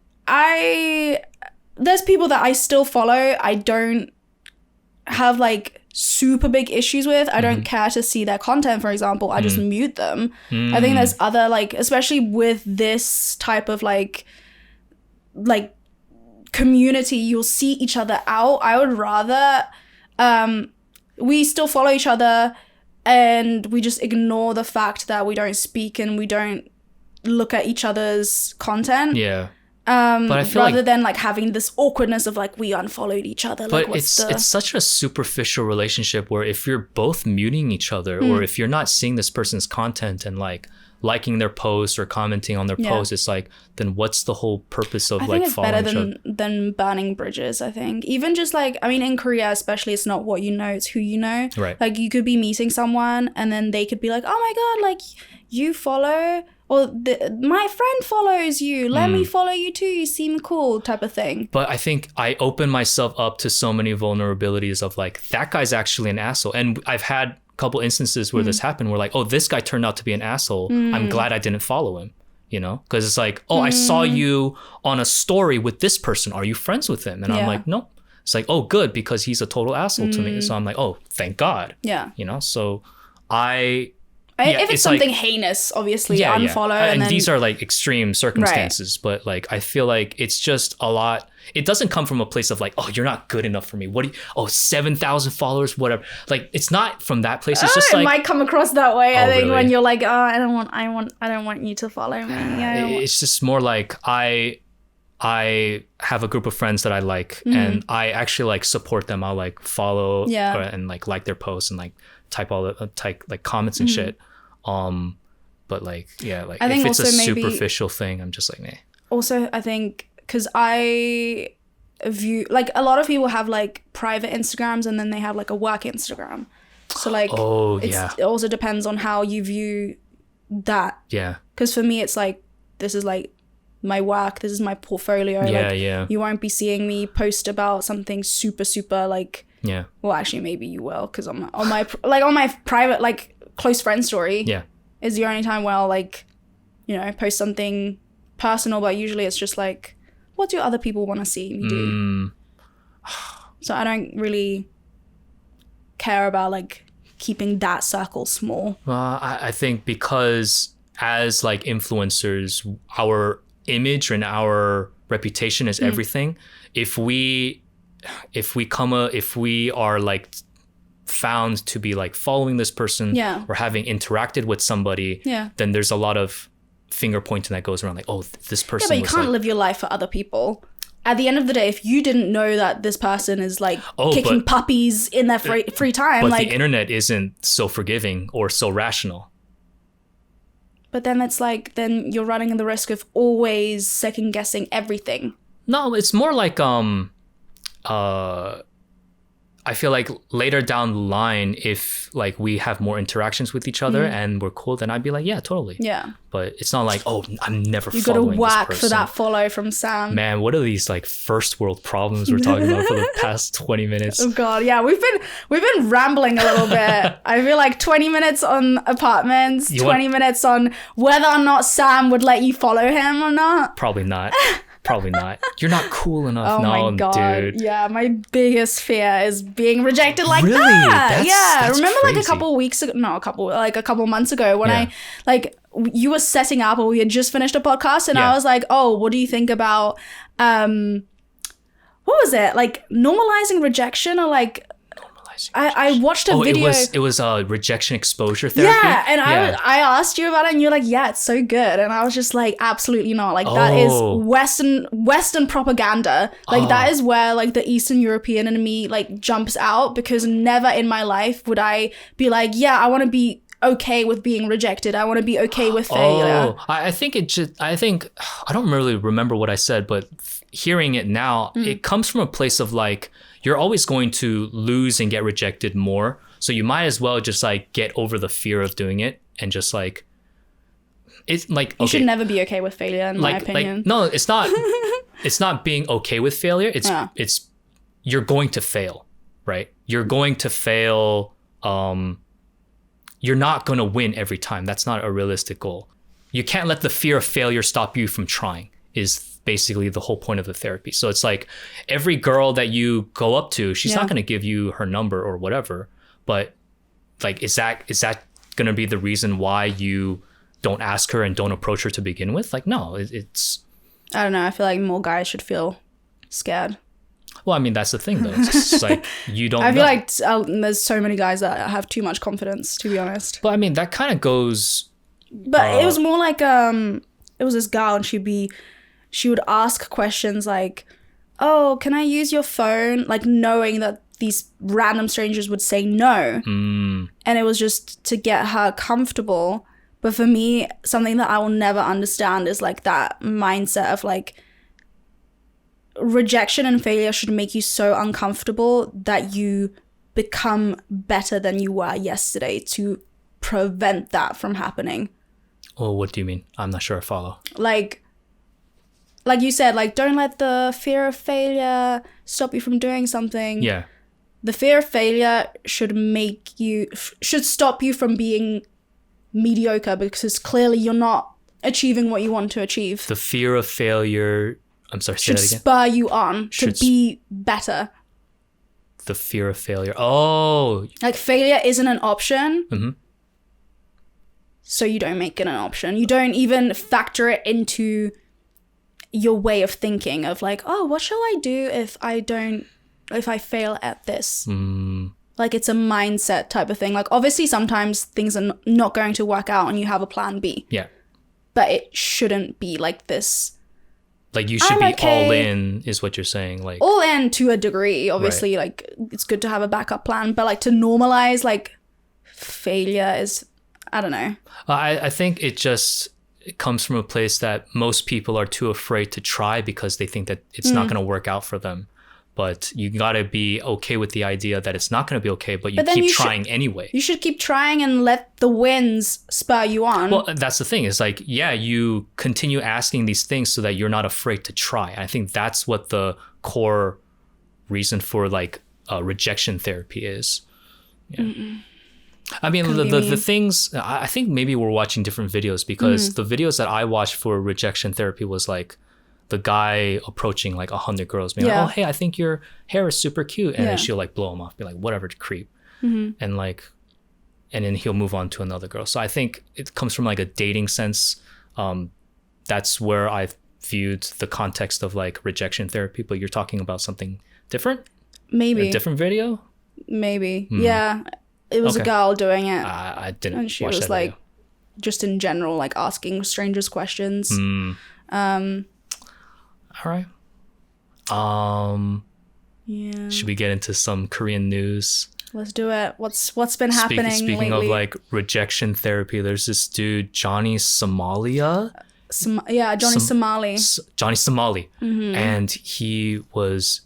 there's people that I still follow. I don't have like super big issues with. I don't care to see their content, for example. I just mute them. I think there's other like, especially with this type of like community, you'll see each other out. I would rather we still follow each other and we just ignore the fact that we don't speak and we don't look at each other's content. Yeah. But I feel rather than like having this awkwardness of like we unfollowed each other. But like, it's such a superficial relationship where if you're both muting each other or if you're not seeing this person's content and like liking their posts or commenting on their posts, it's like, then what's the whole purpose of like following each other? I think it's better than burning bridges, I think. Even just like, I mean, in Korea especially, it's not what you know, it's who you know. Right. Like you could be meeting someone and then they could be like, oh my God, like you follow... or my friend follows you, let me follow you too, you seem cool, type of thing. But I think I open myself up to so many vulnerabilities of like, that guy's actually an asshole. And I've had a couple instances where this happened where like, oh, this guy turned out to be an asshole. I'm glad I didn't follow him. you know, because it's like, oh, I saw you on a story with this person. Are you friends with him? And I'm like, nope. It's like, oh, good, because he's a total asshole to me. So I'm like, oh, thank God. Yeah. You know, so if it's something like, heinous, obviously, unfollow. And then, these are like extreme circumstances, but like, I feel like it's just a lot. It doesn't come from a place of like, oh, you're not good enough for me. 7,000 followers, whatever. Like, it's not from that place. It's just it like, might come across that way. I think really? When you're like, oh, I don't want you to follow me. It's just more like I have a group of friends that I like, and I actually like support them. I'll like follow and like their posts and like type like comments and shit. But like, like I think if it's a superficial thing, I'm just like, meh. Also, I think because I view, like, a lot of people have like private Instagrams and then they have like a work Instagram. So like, it also depends on how you view that. Yeah. Because for me, it's like, this is like my work, this is my portfolio. You won't be seeing me post about something super like, well, actually maybe you will, because on my private, like, close friend story is the only time where I'll, like, you know, post something personal, but usually it's just like, what do other people want to see me do? So I don't really care about like keeping that circle small. Well, I think because as like influencers, our image and our reputation is everything. If we are like found to be like following this person or having interacted with somebody, then there's a lot of finger pointing that goes around like, oh, this person. Yeah, but you can't live your life for other people. At the end of the day, if you didn't know that this person is like kicking puppies in their free time, but like, the internet isn't so forgiving or so rational. But then it's like, then you're running the risk of always second guessing everything. No, it's more like I feel like later down the line, if like we have more interactions with each other and we're cool, then I'd be like, yeah, totally. Yeah. But it's not like, oh, I'm never following this person. You gotta whack for that follow from Sam. Man, what are these like first world problems we're talking about for the past 20 minutes? Oh God, yeah, we've been rambling a little bit. I feel like 20 minutes on apartments, 20 minutes on whether or not Sam would let you follow him or not. Probably not. Probably not. You're not cool enough. Oh no, my God. Dude. Yeah, my biggest fear is being rejected like that. That's remember crazy. Like a couple months ago when I like you were setting up, or we had just finished a podcast, and I was like, oh, what do you think about what was it? Like normalizing rejection, or like I watched a video. It was rejection exposure therapy. Yeah, and I asked you about it, and you're like, yeah, it's so good. And I was just like, absolutely not. Like that is Western propaganda. Like that is where like the Eastern European in me like jumps out, because never in my life would I be like, yeah, I want to be okay with being rejected. I want to be okay with failure. I think I don't really remember what I said, but hearing it now, it comes from a place of like, you're always going to lose and get rejected more. So you might as well just like get over the fear of doing it and just like, it's like, you should never be okay with failure, in my opinion. Like, no, it's not, it's not being okay with failure. It's you're going to fail, right? You're going to fail. You're not going to win every time. That's not a realistic goal. You can't let the fear of failure stop you from trying, is basically the whole point of the therapy. So it's like every girl that you go up to, she's not going to give you her number or whatever, but like, is that going to be the reason why you don't ask her and don't approach her to begin with? Like, no, it's, I don't know. I feel like more guys should feel scared. Well, I mean, that's the thing though. It's just like, you don't I feel like there's so many guys that have too much confidence, to be honest. But I mean, that kind of goes. But it was more like, it was this girl, and she would ask questions like, oh, can I use your phone? Like knowing that these random strangers would say no. And it was just to get her comfortable. But for me, something that I will never understand is like that mindset of like, rejection and failure should make you so uncomfortable that you become better than you were yesterday to prevent that from happening. Oh, what do you mean? I'm not sure I follow. Like you said, like, don't let the fear of failure stop you from doing something. Yeah. The fear of failure should stop you from being mediocre, because clearly you're not achieving what you want to achieve. The fear of failure. I'm sorry, say should that again. spur you on to be better. The fear of failure. Oh. Like failure isn't an option. Mm-hmm. So you don't make it an option. You don't even factor it into your way of thinking of like, oh, what shall I do if I fail at this? Like it's a mindset type of thing. Like obviously sometimes things are not going to work out and you have a plan B. Yeah. But it shouldn't be like this. Like you should be all in is what you're saying. Like all in to a degree. Obviously, right. Like it's good to have a backup plan. But like to normalize like failure is, I don't know. I think it comes from a place that most people are too afraid to try because they think that it's not going to work out for them. But you got to be okay with the idea that it's not going to be okay, but you keep trying anyway. You should keep trying and let the wins spur you on. Well, that's the thing. It's like, yeah, you continue asking these things so that you're not afraid to try. I think that's what the core reason for like rejection therapy is. Yeah. I mean, the things, I think maybe we're watching different videos because the videos that I watched for rejection therapy was like, the guy approaching like 100 girls being like, oh, hey, I think your hair is super cute. And then she'll like blow him off, be like, whatever, creep. And then he'll move on to another girl. So I think it comes from like a dating sense. That's where I've viewed the context of like rejection therapy, but you're talking about something different? Maybe. A different video? Maybe. Yeah. It was a girl doing it. I didn't And she watch was that like, video. just in general, like asking strangers questions. All right. Yeah. Should we get into some Korean news? Let's do it. What's been happening Speaking lately? of like rejection therapy, there's this dude, Johnny Somalia. Johnny Somali. Johnny Somali. And he's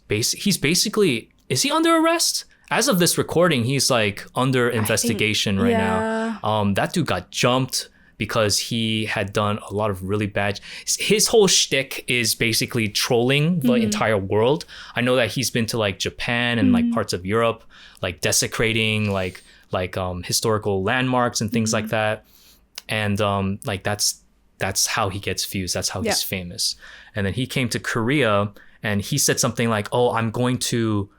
basically, is he under arrest? As of this recording, he's like under investigation right now. That dude got jumped because he had done a lot of really bad. His whole shtick is basically trolling the entire world. I know that he's been to like Japan and like parts of Europe, like desecrating like historical landmarks and things like that. And like that's how he gets views. That's how he's famous. And then he came to Korea and he said something like, "Oh, I'm going to,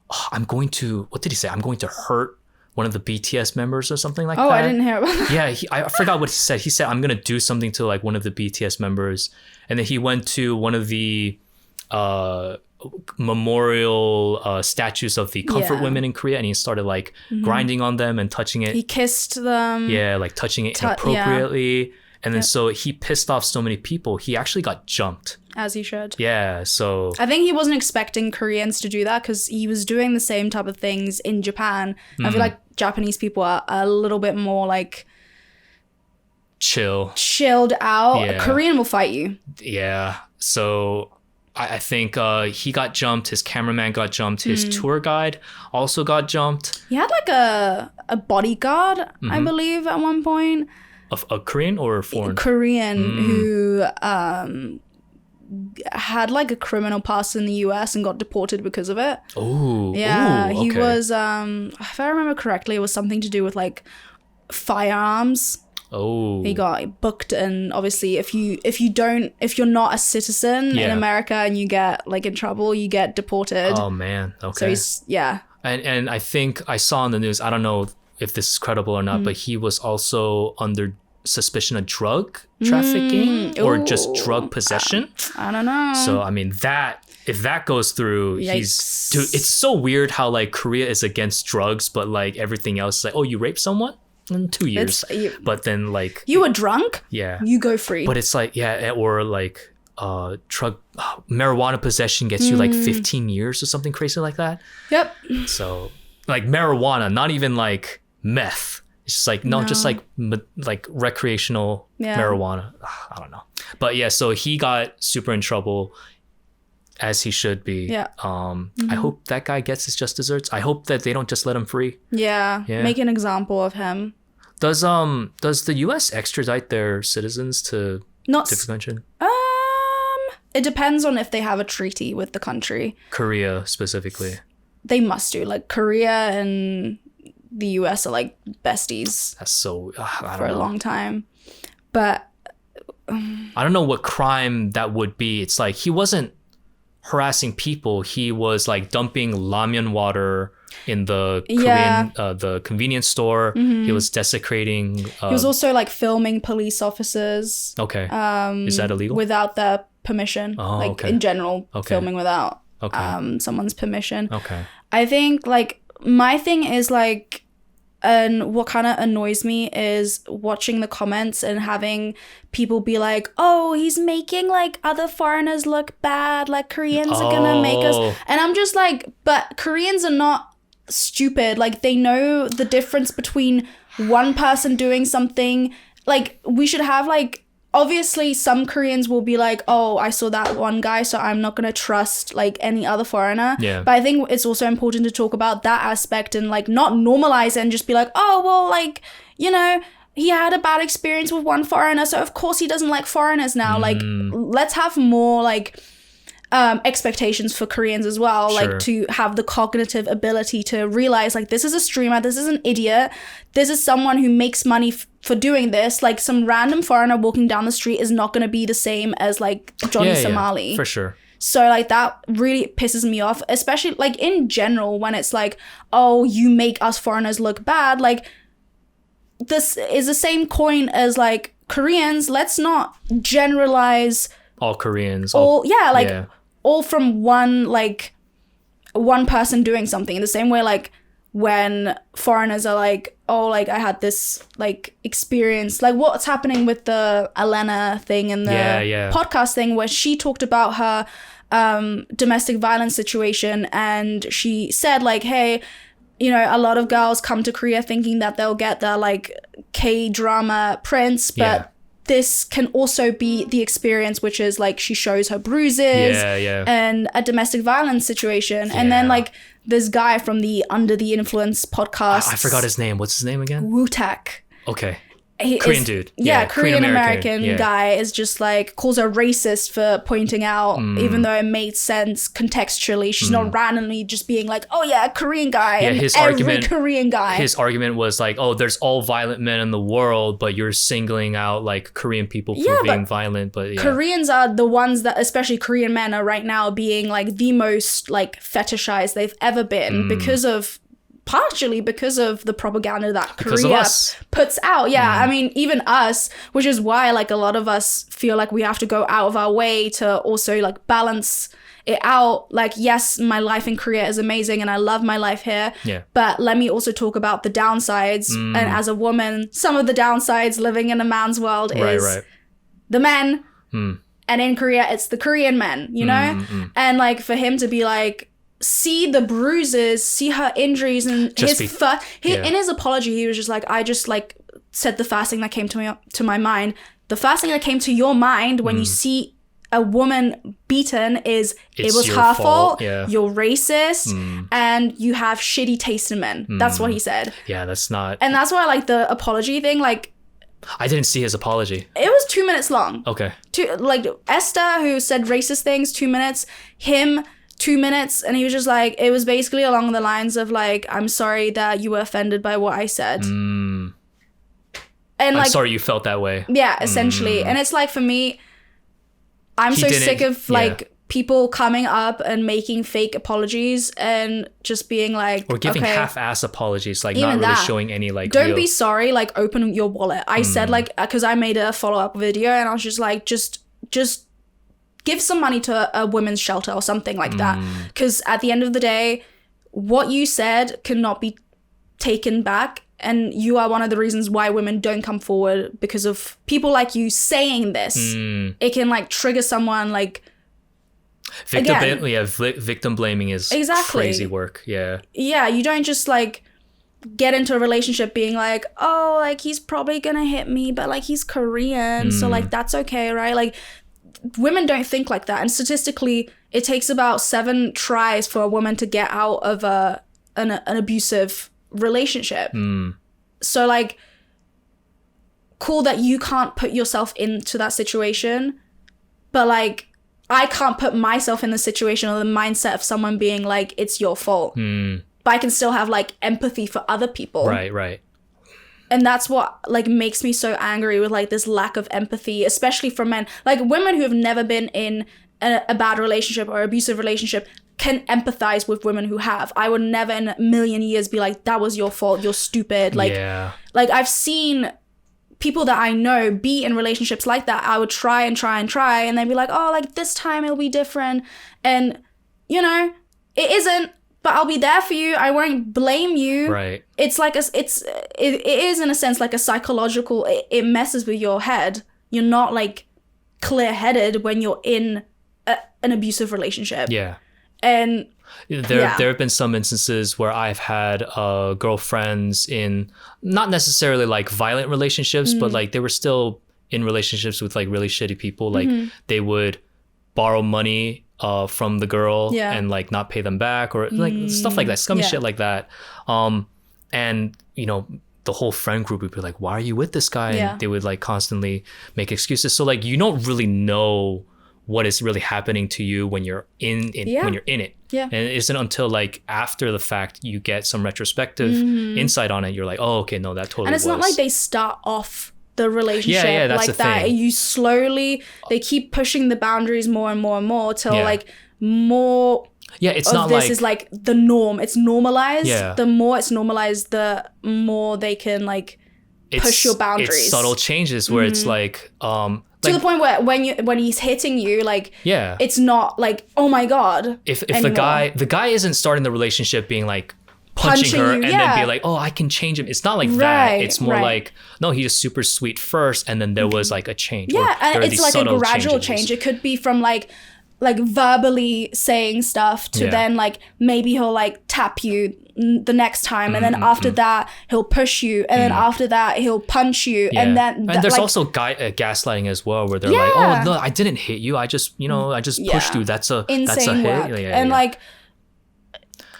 what did he say? I'm going to hurt one of the BTS members or something like that." Oh, I didn't hear about that. Yeah, I forgot what he said. He said, "I'm going to do something to like one of the BTS members." And then he went to one of the memorial statues of the comfort women in Korea and he started like grinding on them and touching it. He kissed them. Yeah, like touching it inappropriately. And then so he pissed off so many people, he actually got jumped. As he should. Yeah, so... I think he wasn't expecting Koreans to do that because he was doing the same type of things in Japan. I feel like Japanese people are a little bit more like... Chilled out. Yeah. A Korean will fight you. Yeah, so... I think he got jumped, his cameraman got jumped, his tour guide also got jumped. He had like a bodyguard, I believe, at one point. A Korean or foreign? Korean who had like a criminal past in the US and got deported because of it. Oh, yeah. Okay. He was, if I remember correctly, it was something to do with like firearms. Oh. He got booked, and obviously if you're not a citizen in America and you get like in trouble, you get deported. Oh man. Okay. So And I think I saw on the news, I don't know if this is credible or not, but he was also under suspicion of drug trafficking or just drug possession. I don't know. So I mean if that goes through, dude, it's so weird how like Korea is against drugs, but like everything else is like, oh, you raped someone? In 2 years. But then like you were drunk? Yeah. You go free. But it's like, or like marijuana possession gets you like 15 years or something crazy like that. Yep. So like marijuana, not even like meth. It's just like just like recreational marijuana. I don't know. But yeah, so he got super in trouble, as he should be. Yeah. I hope that guy gets his just desserts. I hope that they don't just let him free. Yeah. Make an example of him. Does the US extradite their citizens to different country? It depends on if they have a treaty with the country. Korea specifically. They must do. Like Korea and the US are like besties. That's so I don't for know. a long time. But I don't know what crime that would be. It's like he wasn't harassing people. He was like dumping ramyeon water in the Korean the convenience store. He was desecrating. He was also like filming police officers. Okay. Is that illegal? Without their permission. In general, filming without someone's permission. Okay. I think like my thing is like, and what kind of annoys me is watching the comments and having people be like, oh, he's making like other foreigners look bad, like Koreans are gonna make us, and I'm just like, but Koreans are not stupid. Like, they know the difference between one person doing something. Like, we should have like, obviously some Koreans will be like, oh, I saw that one guy, so I'm not gonna trust like any other foreigner. Yeah. But I think it's also important to talk about that aspect and like not normalize it and just be like, oh, well, like, you know, he had a bad experience with one foreigner, so of course he doesn't like foreigners now. Like, let's have more like expectations for Koreans as well. Sure. Like, to have the cognitive ability to realize like, this is a streamer, this is an idiot, this is someone who makes money for doing this. Like, some random foreigner walking down the street is not going to be the same as like Johnny Somali. For sure. So like, that really pisses me off, especially like in general when it's like, oh, you make us foreigners look bad. Like, this is the same coin as like Koreans. Let's not generalize all Koreans. All from one person doing something. In the same way, like, when foreigners are like, oh, like, I had this like experience, like what's happening with the Elena thing and the podcast thing, where she talked about her domestic violence situation, and she said like, hey, you know, a lot of girls come to Korea thinking that they'll get their like K-drama prince, but this can also be the experience, which is like, she shows her bruises and a domestic violence situation. And then like, this guy from the Under the Influence podcast, I forgot his name. What's his name again? Wu-Tak. Okay. Korean dude. Korean American guy is just like, calls her racist for pointing out, even though it made sense contextually. She's not randomly just being like, oh yeah, Korean guy, and every Korean guy. His argument was like, oh, there's all violent men in the world, but you're singling out like Korean people for being violent. But Koreans are the ones that, especially Korean men, are right now being like the most like fetishized they've ever been partially because of the propaganda that Korea puts out. I mean, even us, which is why like a lot of us feel like we have to go out of our way to also like balance it out. Like, yes, my life in Korea is amazing and I love my life here, but let me also talk about the downsides. And as a woman, some of the downsides living in a man's world is the men, and in Korea it's the Korean men, you know. And like, for him to be like, see the bruises, see her injuries, and in his apology, he was just like, I just like said the first thing that came to my mind. The first thing that came to your mind when you see a woman beaten is, it was her fault. You're racist, and you have shitty taste in men. That's what he said. Yeah, that's not. And that's why like the apology thing, like, I didn't see his apology. It was 2 minutes long. Okay. Like, Esther, who said racist things, 2 minutes. Him, 2 minutes, and he was just like, it was basically along the lines of like, I'm sorry that you were offended by what I said. And like, I'm sorry you felt that way. Yeah, essentially. And it's like, for me, I'm so sick of like people coming up and making fake apologies and just being like, or giving half-ass apologies, like not really showing any like, don't be sorry, like open your wallet. I said like, because I made a follow-up video and I was just like, just give some money to a women's shelter or something like that. Because at the end of the day, what you said cannot be taken back. And you are one of the reasons why women don't come forward, because of people like you saying this. It can like trigger someone like... Victim blaming is crazy work. Yeah, you don't just like get into a relationship being like, oh, like he's probably gonna hit me, but like he's Korean, so like that's okay, right? Like, women don't think like that, and statistically it takes about 7 tries for a woman to get out of an abusive relationship. So like, cool that you can't put yourself into that situation, but like, I can't put myself in the situation or the mindset of someone being like, it's your fault. But I can still have like empathy for other people. Right. And that's what like makes me so angry with like this lack of empathy, especially from men. Like women who have never been in a bad relationship or abusive relationship can empathize with women who have. I would never in a million years be like, that was your fault, you're stupid. Like, like I've seen people that I know be in relationships like that. I would try and they'd be like, oh, like this time it'll be different. And, you know, it isn't, but I'll be there for you. I won't blame you. Right. It's like, it is in a sense like a psychological, it messes with your head. You're not like clear-headed when you're in an abusive relationship. Yeah. And there have been some instances where I've had girlfriends in not necessarily like violent relationships, but like they were still in relationships with like really shitty people. Like they would borrow money from the girl and like not pay them back or like stuff like that, scummy shit like that. And you know, the whole friend group would be like, why are you with this guy? And they would like constantly make excuses. So like you don't really know what is really happening to you when you're in when you're in it. Yeah. And it isn't until like after the fact you get some retrospective insight on it. You're like, oh, okay, no, that totally was. And it's not like they start off the relationship that's like that. thing. You slowly, they keep pushing the boundaries more and more and more till like more it's of not this like, is like the norm. It's normalized. Yeah. The more it's normalized, the more they can like push your boundaries. It's subtle changes where it's like to the point where when he's hitting you, like it's not like, oh my god. If the guy isn't starting the relationship being like punching her and then be like, oh, I can change him. It's not like that. It's more like, no, he's just super sweet first, and then there was like a change. Yeah, and it's like a gradual change. It could be from like verbally saying stuff to then like maybe he'll like tap you the next time, and then after that he'll push you, and then after that he'll punch you, and then and there's like, also gaslighting as well, where they're like, oh no, I didn't hit you, I just pushed you. That's a insane work. And like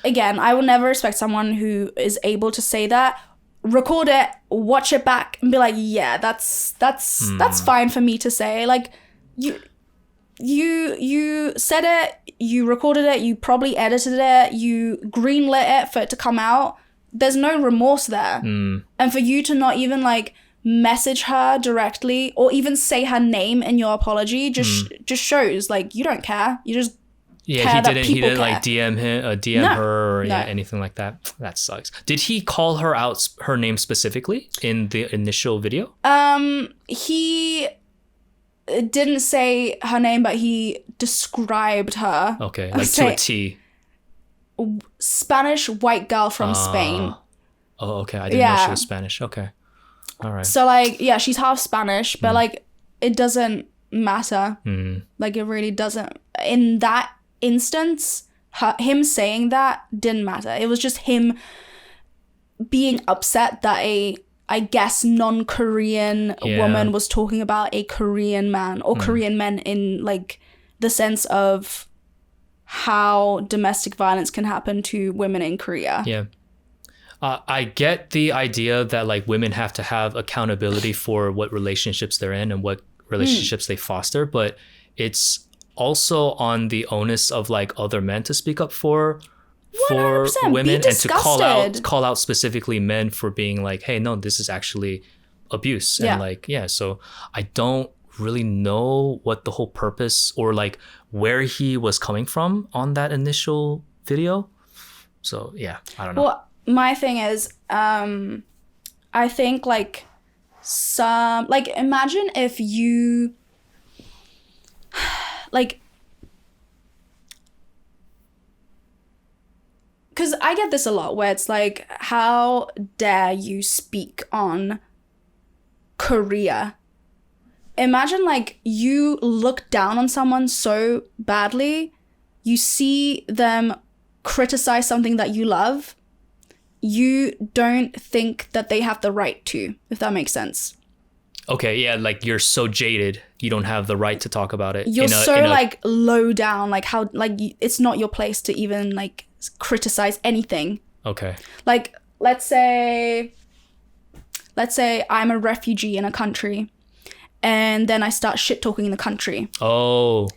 again, I will never respect someone who is able to say that, record it, watch it back, and be like, yeah, that's fine for me to say. Like you said it, you recorded it, you probably edited it, you greenlit it for it to come out. There's no remorse there. And for you to not even like message her directly or even say her name in your apology just shows like you don't care. You just care that he didn't care. Like DM her or anything like that. That sucks. Did he call her out her name specifically in the initial video? He didn't say her name, but he described her. Okay, like to a T. Spanish white girl from Spain. Oh, okay. I didn't know she was Spanish. Okay. All right. So like, yeah, she's half Spanish, but like it doesn't matter. Like it really doesn't. In that instance, him saying that didn't matter. It was just him being upset that I guess non-Korean woman was talking about a Korean man or Korean men in like the sense of how domestic violence can happen to women in Korea. Yeah. I get the idea that like women have to have accountability for what relationships they're in and what relationships they foster, but it's also on the onus of like other men to speak up for 100%. Women and to call out specifically men for being like, hey, no, this is actually abuse. And like, so I don't really know what the whole purpose or like where he was coming from on that initial video. So yeah, I don't know. Well, my thing is, I think like imagine if you like, because I get this a lot where it's like, how dare you speak on Korea? Imagine like you look down on someone so badly, you see them criticize something that you love, you don't think that they have the right to, if that makes sense. Okay, yeah, like you're so jaded, you don't have the right to talk about it. You're like low down, like how like it's not your place to even like criticize anything. Okay. Like let's say I'm a refugee in a country, and then I start shit talking the country. Oh.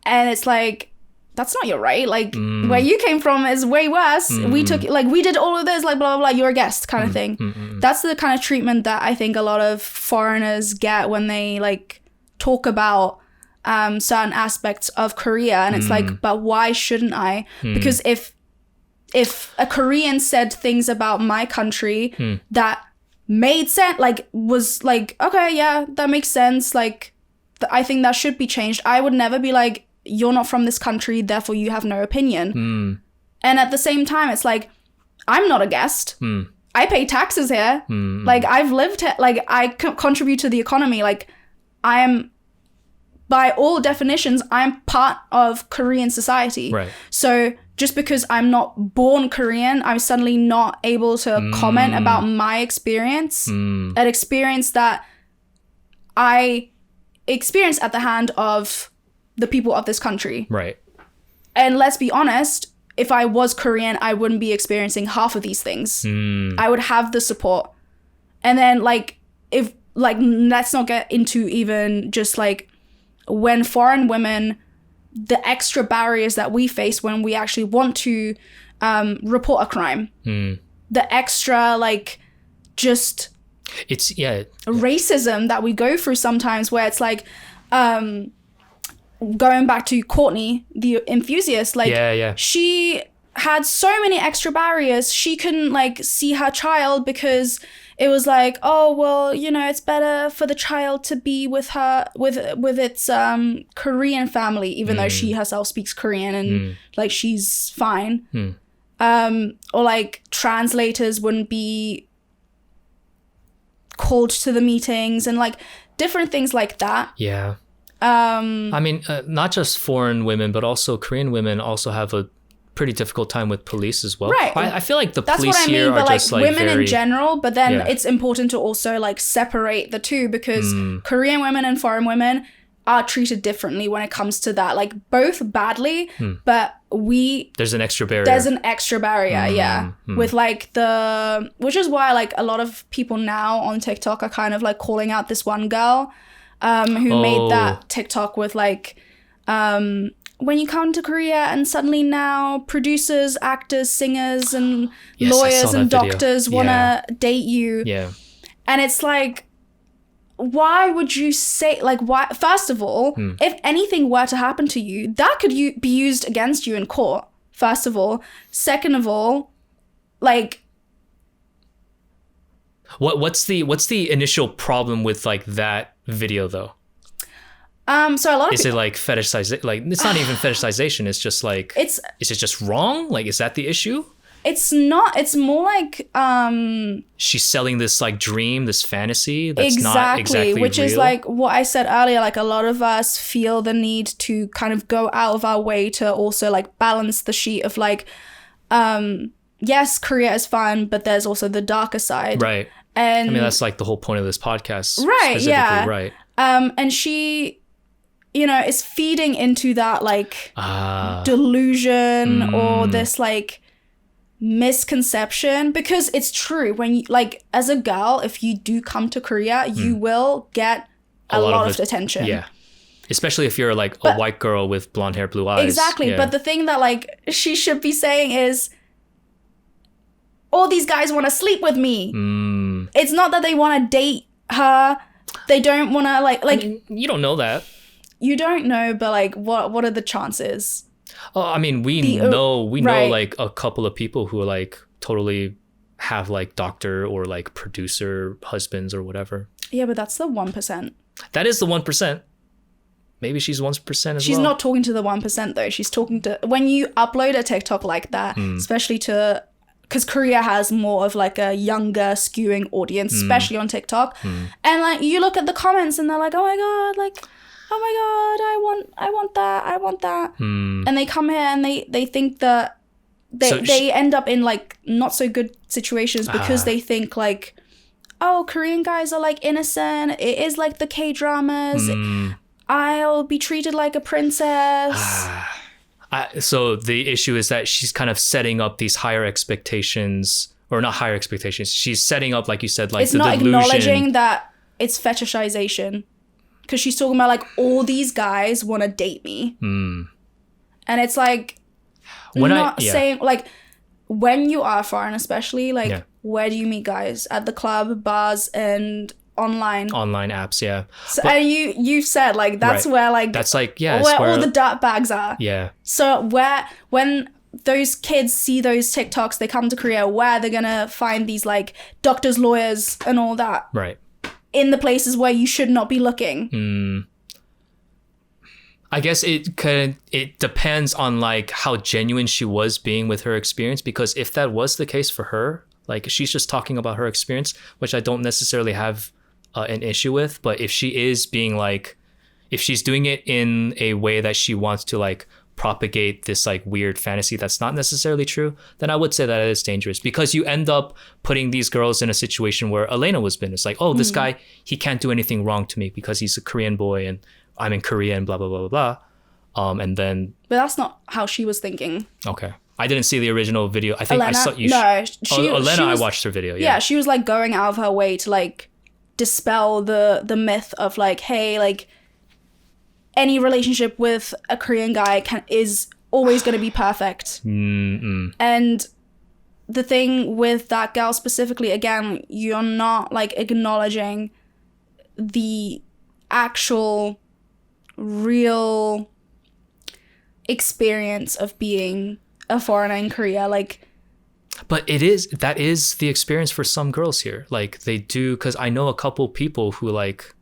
And it's like, that's not your right. Like, where you came from is way worse. We did all of this, like, blah, blah, blah, you're a guest kind of thing. That's the kind of treatment that I think a lot of foreigners get when they, like, talk about certain aspects of Korea. And it's like, but why shouldn't I? Because if a Korean said things about my country that made sense, like, was like, okay, yeah, that makes sense. Like, I think that should be changed. I would never be like, you're not from this country, therefore you have no opinion. And at the same time, it's like, I'm not a guest. I pay taxes here. Like, I've lived here. Like, I contribute to the economy. Like, I am, by all definitions, I'm part of Korean society. Right. So just because I'm not born Korean, I'm suddenly not able to comment about my experience. An experience that I experienced at the hand of the people of this country. Right. And let's be honest, if I was Korean, I wouldn't be experiencing half of these things. I would have the support. And then, like, if, like, let's not get into even just, like, when foreign women, the extra barriers that we face when we actually want to report a crime. The extra, like, just... It's, racism that we go through sometimes, where it's like... going back to Courtney, the enthusiast, like, she had so many extra barriers. She couldn't, like, see her child because it was like, oh, well, you know, it's better for the child to be with her, with its Korean family, even though she herself speaks Korean and like, she's fine. Or like, translators wouldn't be called to the meetings and like different things like that. Yeah. I mean, not just foreign women, but also Korean women also have a pretty difficult time with police as well. Right. I feel like That's police what I mean, here but are like just like women very... in general, but then it's important to also like separate the two, because Korean women and foreign women are treated differently when it comes to that, like both badly, but there's an extra barrier. With like which is why like a lot of people now on TikTok are kind of like calling out this one girl who made that TikTok with like when you come to Korea and suddenly now producers, actors, singers and lawyers and doctors want to date you. Yeah. And it's like, why would you say, like, why? First of all, if anything were to happen to you, that could be used against you in court, first of all. Second of all, like... What's the initial problem with, like, that video, though? So a lot of Is it, like, fetishization? Like, it's not even fetishization. It's just, like... Is it just wrong? Like, is that the issue? It's not. It's more like... she's selling this, like, dream, this fantasy that's not exactly which real. Is, like, what I said earlier. Like, a lot of us feel the need to kind of go out of our way to also, like, balance the sheet of, like... yes, Korea is fun, but there's also the darker side. Right. And... I mean, that's, like, the whole point of this podcast. Right, yeah. Right. And she... you know, is feeding into that, like, delusion or this, like, misconception. Because it's true. When you, like, as a girl, if you do come to Korea, you will get a lot of attention. Yeah. Especially if you're, like, a white girl with blonde hair, blue eyes. Exactly. Yeah. But the thing that, like, she should be saying is, all these guys want to sleep with me. It's not that they want to date her. They don't want to, like... I mean, you don't know that. You don't know, but like, what are the chances? Oh, I mean, we know like a couple of people who are like totally have like doctor or like producer husbands or whatever. Yeah, but that's the 1%. That is the 1%. Maybe she's 1% as well. She's not talking to the 1% though. She's talking to, when you upload a TikTok like that, especially to, because Korea has more of like a younger skewing audience, especially on TikTok. And like, you look at the comments and they're like, oh my God, like, oh my God, I want that. And they come here and they think that they end up in like not so good situations because they think like, oh, Korean guys are like innocent. It is like the K-dramas. I'll be treated like a princess. So the issue is that she's kind of setting up these higher expectations, or not higher expectations. She's setting up, like you said, like it's the delusion. It's not acknowledging that it's fetishization. Because she's talking about, like, all these guys want to date me. And And it's like saying like when you are foreign, especially like where do you meet guys? At the club, bars, and online apps. Yeah. So, and you said like that's where like that's like where all the dirt bags are. Yeah. So when those kids see those TikToks, they come to Korea, where they're gonna find these like doctors, lawyers, and all that. Right. In the places where you should not be looking. I guess it depends on like how genuine she was being with her experience, because if that was the case for her, like she's just talking about her experience, which I don't necessarily have an issue with, but if she is being like, if she's doing it in a way that she wants to like propagate this like weird fantasy that's not necessarily true, then I would say that it is dangerous, because you end up putting these girls in a situation where Elena was in. It's like, oh, this guy, he can't do anything wrong to me because he's a Korean boy and I'm in Korea and blah, blah, blah, blah, blah. And then... But that's not how she was thinking. Okay. I didn't see the original video. I think Elena, I saw you. No, Elena, I watched her video. Yeah, she was like going out of her way to like dispel the myth of like, hey, like any relationship with a Korean guy is always going to be perfect. And the thing with that girl specifically, again, you're not like acknowledging the actual real experience of being a foreigner in Korea. Like, but that is the experience for some girls here. Like they do, because I know a couple people who like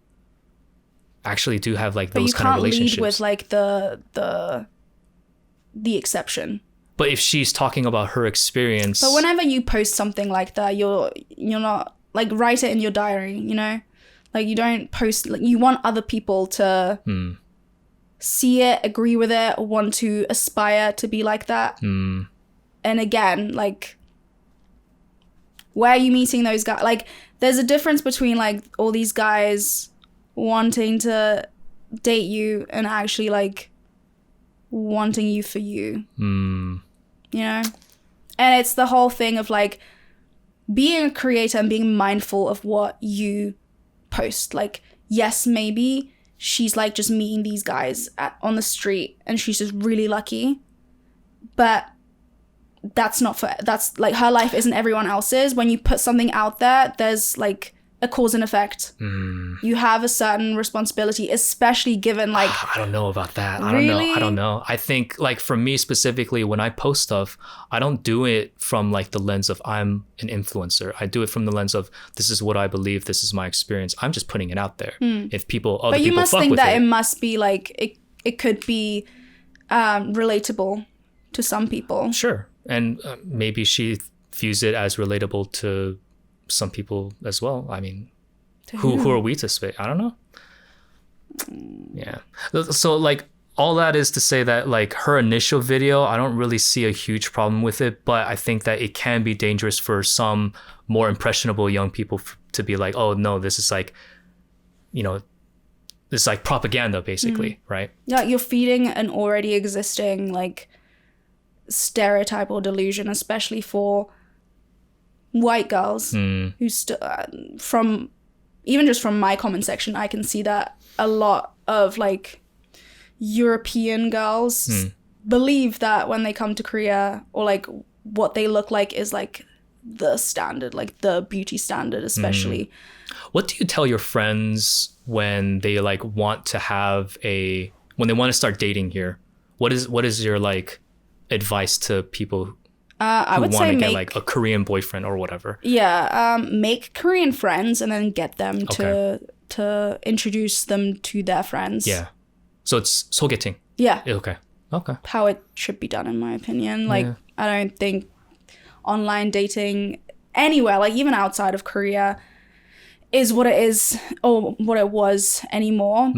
actually do have like those kind of relationships. But you can't lead with like the exception. But if she's talking about her experience, but whenever you post something like that, you're not like, write it in your diary, you know, like you don't post, like you want other people to see it, agree with it, want to aspire to be like that. And again, like, where are you meeting those guys? Like, there's a difference between like all these guys wanting to date you and actually like wanting you for you. You know? And it's the whole thing of like being a creator and being mindful of what you post. Like, yes, maybe she's like just meeting these guys on the street and she's just really lucky, but that's like her life isn't everyone else's. When you put something out there, there's like a cause and effect. You have a certain responsibility, especially given like... I don't know about that. Really? I don't know. I think like for me specifically, when I post stuff, I don't do it from like the lens of I'm an influencer. I do it from the lens of this is what I believe, this is my experience. I'm just putting it out there. If people, other people fuck with it. But you must think that it must be like, it could be relatable to some people. Sure. And maybe she views it as relatable to some people as well. I mean, who are we to say? I don't know. Yeah. So like all that is to say that like her initial video, I don't really see a huge problem with it, but I think that it can be dangerous for some more impressionable young people to be like, oh no, this is like, you know, this is like propaganda basically, right? Yeah, you're feeding an already existing like stereotype or delusion, especially for white girls who from even just from my comment section, I can see that a lot of like European girls believe that when they come to Korea, or like what they look like is like the standard, like the beauty standard, especially. What do you tell your friends when they like want to when they want to start dating here? What is your like advice to people I would want say to get like a Korean boyfriend or whatever? Yeah, make Korean friends and then get them to introduce them to their friends. Yeah. So it's 소개팅. Yeah. Okay. How it should be done, in my opinion. Like, I don't think online dating anywhere, like even outside of Korea, is what it is or what it was anymore.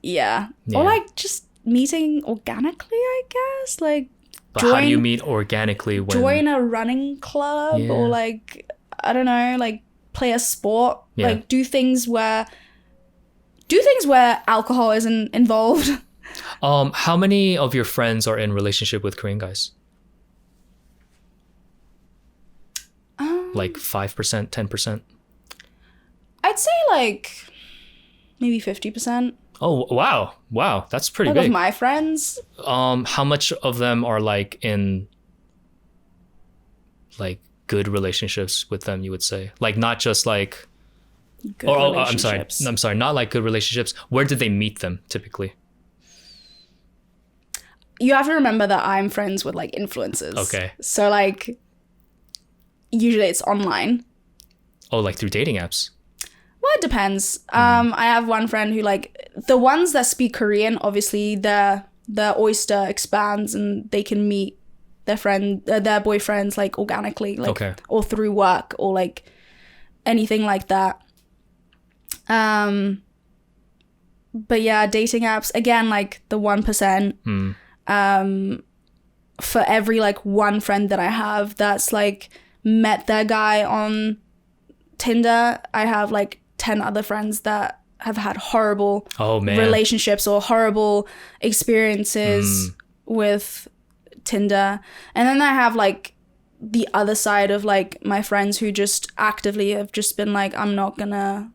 Yeah. Or like just meeting organically, I guess. Like, but how do you meet organically when... Join a running club or like, I don't know, like play a sport. Like do things where alcohol isn't involved. How many of your friends are in relationship with Korean guys? Like 5%, 10%? I'd say like maybe 50%. Oh, wow, that's pretty Like big. of my friends. How much of them are like in like good relationships with them, you would say? Like not just like Good I'm sorry, not like good relationships. Where did they meet them typically? You have to remember that I'm friends with like influencers. Okay. So like usually it's online. Oh, like through dating apps. Well, it depends. I have one friend who like the ones that speak Korean, obviously their oyster expands and they can meet their boyfriends like organically, like or through work or like anything like that. But yeah, dating apps again, like the 1%. For every like one friend that I have that's like met their guy on Tinder, I have like 10 other friends that have had horrible relationships or horrible experiences with Tinder. And then I have like the other side of like my friends who just actively have just been like, I'm not gonna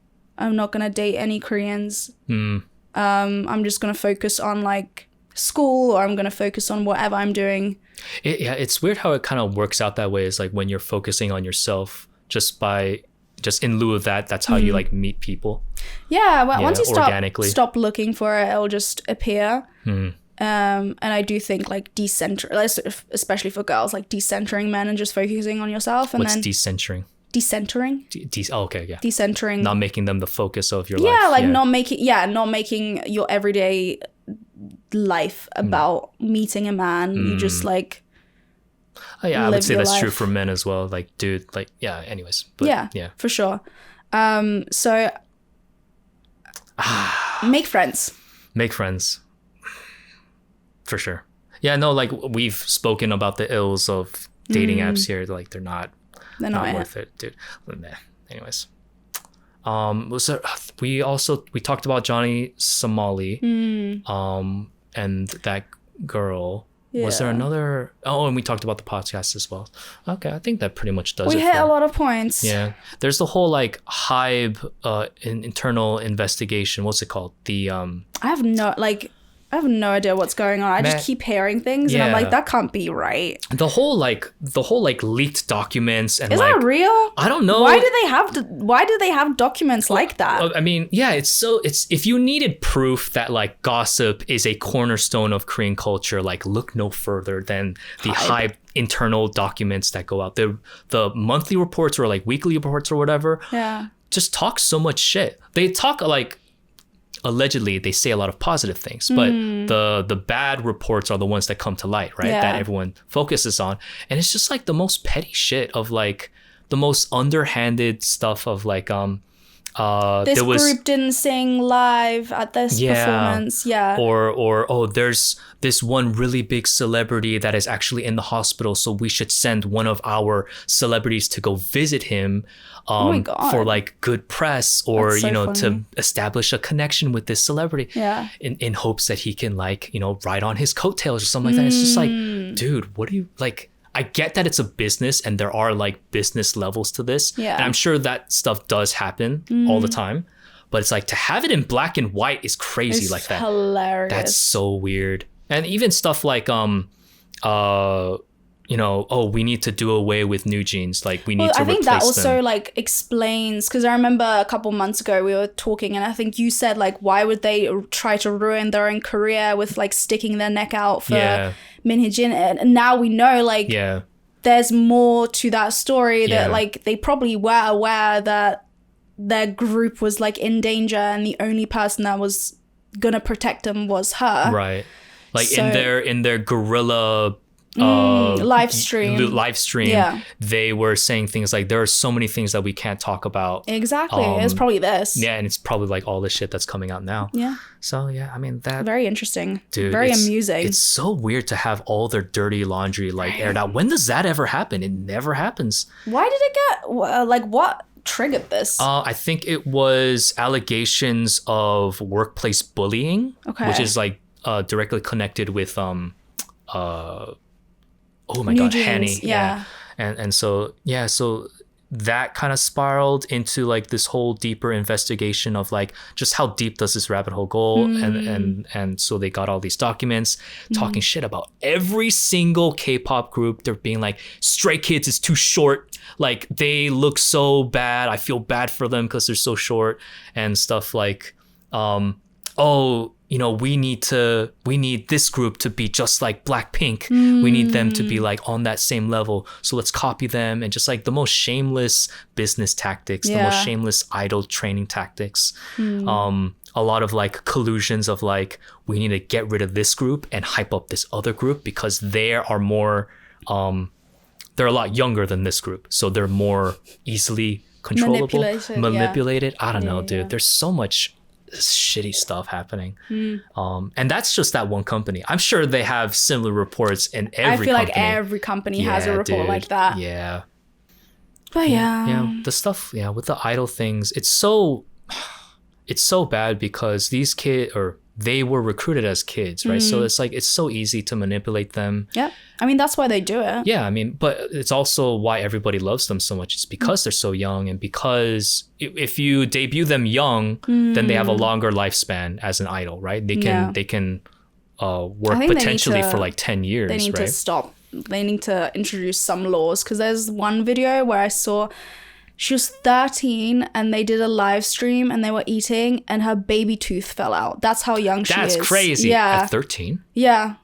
date any Koreans. I'm just gonna focus on like school, or I'm gonna focus on whatever I'm doing. It's weird how it kind of works out that way. Is like when you're focusing on yourself, just in lieu of that, that's how you like meet people. Yeah, well, once you stop looking for it, it'll just appear. And I do think like especially for girls, like decentering men and just focusing on yourself. And What's decentering? Decentering. Okay, yeah. Decentering. Not making them the focus of your life. Yeah, like not making your everyday life about meeting a man. You just like. Oh, yeah, I would say that's true for men as well. Like, dude, like, yeah. Anyways, but, yeah, for sure. So make friends. Make friends. For sure. Yeah, no, like we've spoken about the ills of dating apps here. Like they're not worth it, dude. Anyways, we talked about Johnny Somali, and that girl. Yeah. Was there another? Oh, and we talked about the podcast as well. Okay, I think that pretty much does it. We hit a lot of points. Yeah, there's the whole like Hybe internal investigation. What's it called? The I have no idea what's going on. I just keep hearing things and I'm like, that can't be right. The whole leaked documents and is that real? I don't know. Why do they have documents like that? I mean, yeah, it's if you needed proof that like gossip is a cornerstone of Korean culture, like look no further than the Hybe internal documents that go out. The monthly reports or like weekly reports or whatever. Yeah. Just talk so much shit. They talk like allegedly they say a lot of positive things, but the bad reports are the ones that come to light, right? That everyone focuses on. And it's just like the most petty shit of like the most underhanded stuff of like this group didn't sing live at this performance. Yeah. Or there's this one really big celebrity that is actually in the hospital, so we should send one of our celebrities to go visit him for like good press or funny. To establish a connection with this celebrity in hopes that he can like ride on his coattails or something like that. It's just like, dude, what do you like? I get that it's a business and there are like business levels to this. Yeah. And I'm sure that stuff does happen all the time. But it's like to have it in black and white is crazy. It's like that. Hilarious. That's so weird. And even stuff like we need to do away with new jeans. Like we need to replace them. I think that also like explains, because I remember a couple months ago we were talking and I think you said like, why would they try to ruin their own career with like sticking their neck out for Min Hee-jin? And now we know like there's more to that story that like they probably were aware that their group was like in danger and the only person that was gonna protect them was her. Right. Like in their guerrilla live stream, they were saying things like there are so many things that we can't talk about. Exactly. It's probably this. Yeah, and it's probably like all this shit that's coming out now. Yeah. So yeah, I mean that. Very interesting. Dude, very amusing. It's so weird to have all their dirty laundry like aired out. When does that ever happen? It never happens. Why did it get what triggered this? I think it was allegations of workplace bullying, which is like directly connected with oh my god, Hanny. Yeah. And so that kind of spiraled into like this whole deeper investigation of like just how deep does this rabbit hole go, and so they got all these documents talking shit about every single K-pop group. They're being like, Stray Kids is too short, like they look so bad, I feel bad for them because they're so short, and stuff like oh, you know, we need this group to be just like Blackpink. We need them to be like on that same level. So let's copy them, and just like the most shameless business tactics, the most shameless idol training tactics. A lot of like collusions of like, we need to get rid of this group and hype up this other group because they are more, they're a lot younger than this group. So they're more easily controllable, manipulated. I don't know, dude. There's so much shitty stuff happening, and that's just that one company. I'm sure they have similar reports in every company. Like every company has a report like that. But the stuff with the idol things, it's so bad because these kids, or they were recruited as kids, right? So it's like, it's so easy to manipulate them. Yeah. I mean, that's why they do it. Yeah. I mean, but it's also why everybody loves them so much. It's because they're so young, and because if you debut them young, then they have a longer lifespan as an idol, right? They can work potentially for like 10 years, They need right? to stop. They need to introduce some laws, because there's one video where I saw she was 13 and they did a live stream and they were eating and her baby tooth fell out. That's how young she is. That's crazy. Yeah. At 13? Yeah.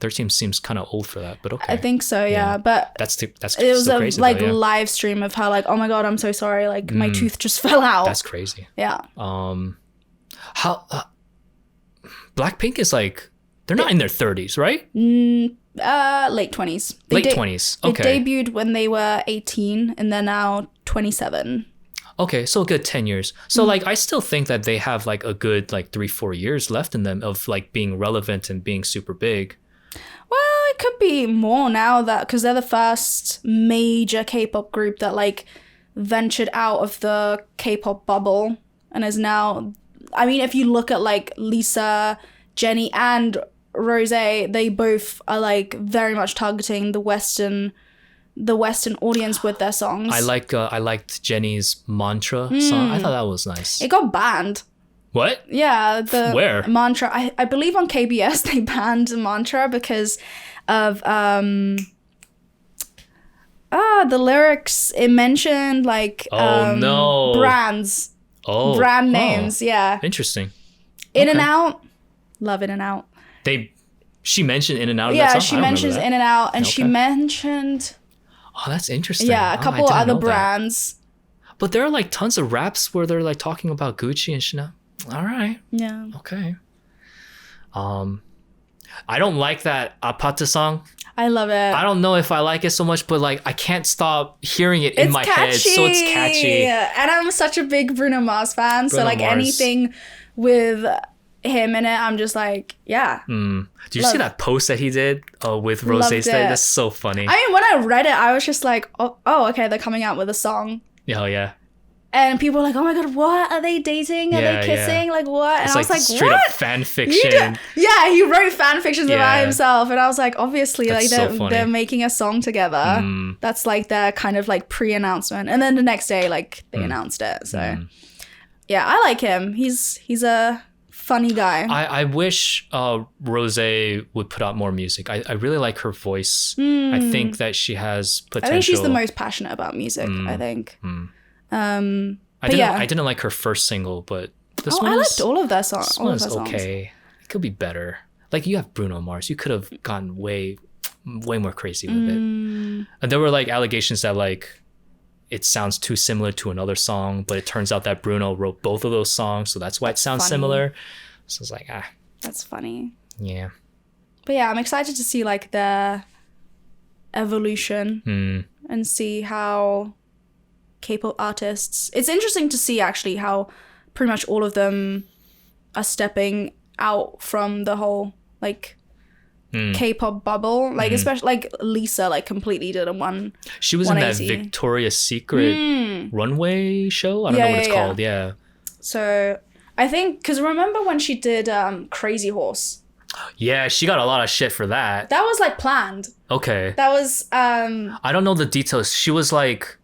13 seems kind of old for that, but okay. I think so, yeah. But that's it was so a crazy, like though, yeah. live stream of her like, oh my God, I'm so sorry. Like my tooth just fell out. That's crazy. Yeah. How Blackpink is like, they're not in their 30s, right? Late 20s. Late 20s. Okay. They debuted when they were 18 and they're now 27. Okay, so a good 10 years. So like, I still think that they have like a good like 3-4 years left in them of like being relevant and being super big. Well, it could be more now, that because they're the first major K-pop group that like ventured out of the K-pop bubble and is now, I mean, if you look at like Lisa, Jennie and Rose, they both are like very much targeting the Western audience with their songs. I liked Jennie's Mantra song. I thought that was nice. It got banned. What? Yeah, the Where? Mantra. I believe on KBS they banned Mantra because of the lyrics. It mentioned like brands. Brand names, yeah. Interesting. In and Out. Love In and Out. She mentioned In and Out. Yeah, she mentions In and Out, and she mentioned. Oh, that's interesting. Yeah, a couple other brands. But there are like tons of raps where they're like talking about Gucci and Chanel. All right. Yeah. Okay. I don't like that Apata song. I love it. I don't know if I like it so much, but like I can't stop hearing it in my head. So it's catchy. And I'm such a big Bruno Mars fan. So like anything with him in it, I'm just like, yeah. Do you see that post that he did with Rosé's? That's so funny. I mean, when I read it, I was just like, oh, okay, they're coming out with a song. Oh, yeah. And people were like, oh my God, what? Are they dating? Are they kissing? Yeah. Like, what? And it's I was like, straight what? Up fan fiction. Yeah, he wrote fan fictions about himself. And I was like, obviously, that's like they're making a song together. That's like their kind of like pre-announcement. And then the next day, like they announced it. So yeah, I like him. He's a funny guy. I wish Rosé would put out more music. I really like her voice. I think that she has potential. I think she's the most passionate about music, I think. I didn't like her first single, but this one I liked all of their songs. This one's okay. It could be better. Like, you have Bruno Mars. You could have gone way more crazy with it. And there were like allegations that like it sounds too similar to another song, but it turns out that Bruno wrote both of those songs, so that's why it sounds similar. So it's like, that's funny. Yeah. But yeah, I'm excited to see like their evolution and see how K-pop artists. It's interesting to see actually how pretty much all of them are stepping out from the whole like K-pop bubble. Like especially like Lisa like completely did a one. She was in that Victoria's Secret runway show. I don't know what it's called. Yeah. So I think because remember when she did Crazy Horse. Yeah, she got a lot of shit for that. That was like planned. Okay. That was I don't know the details. She was like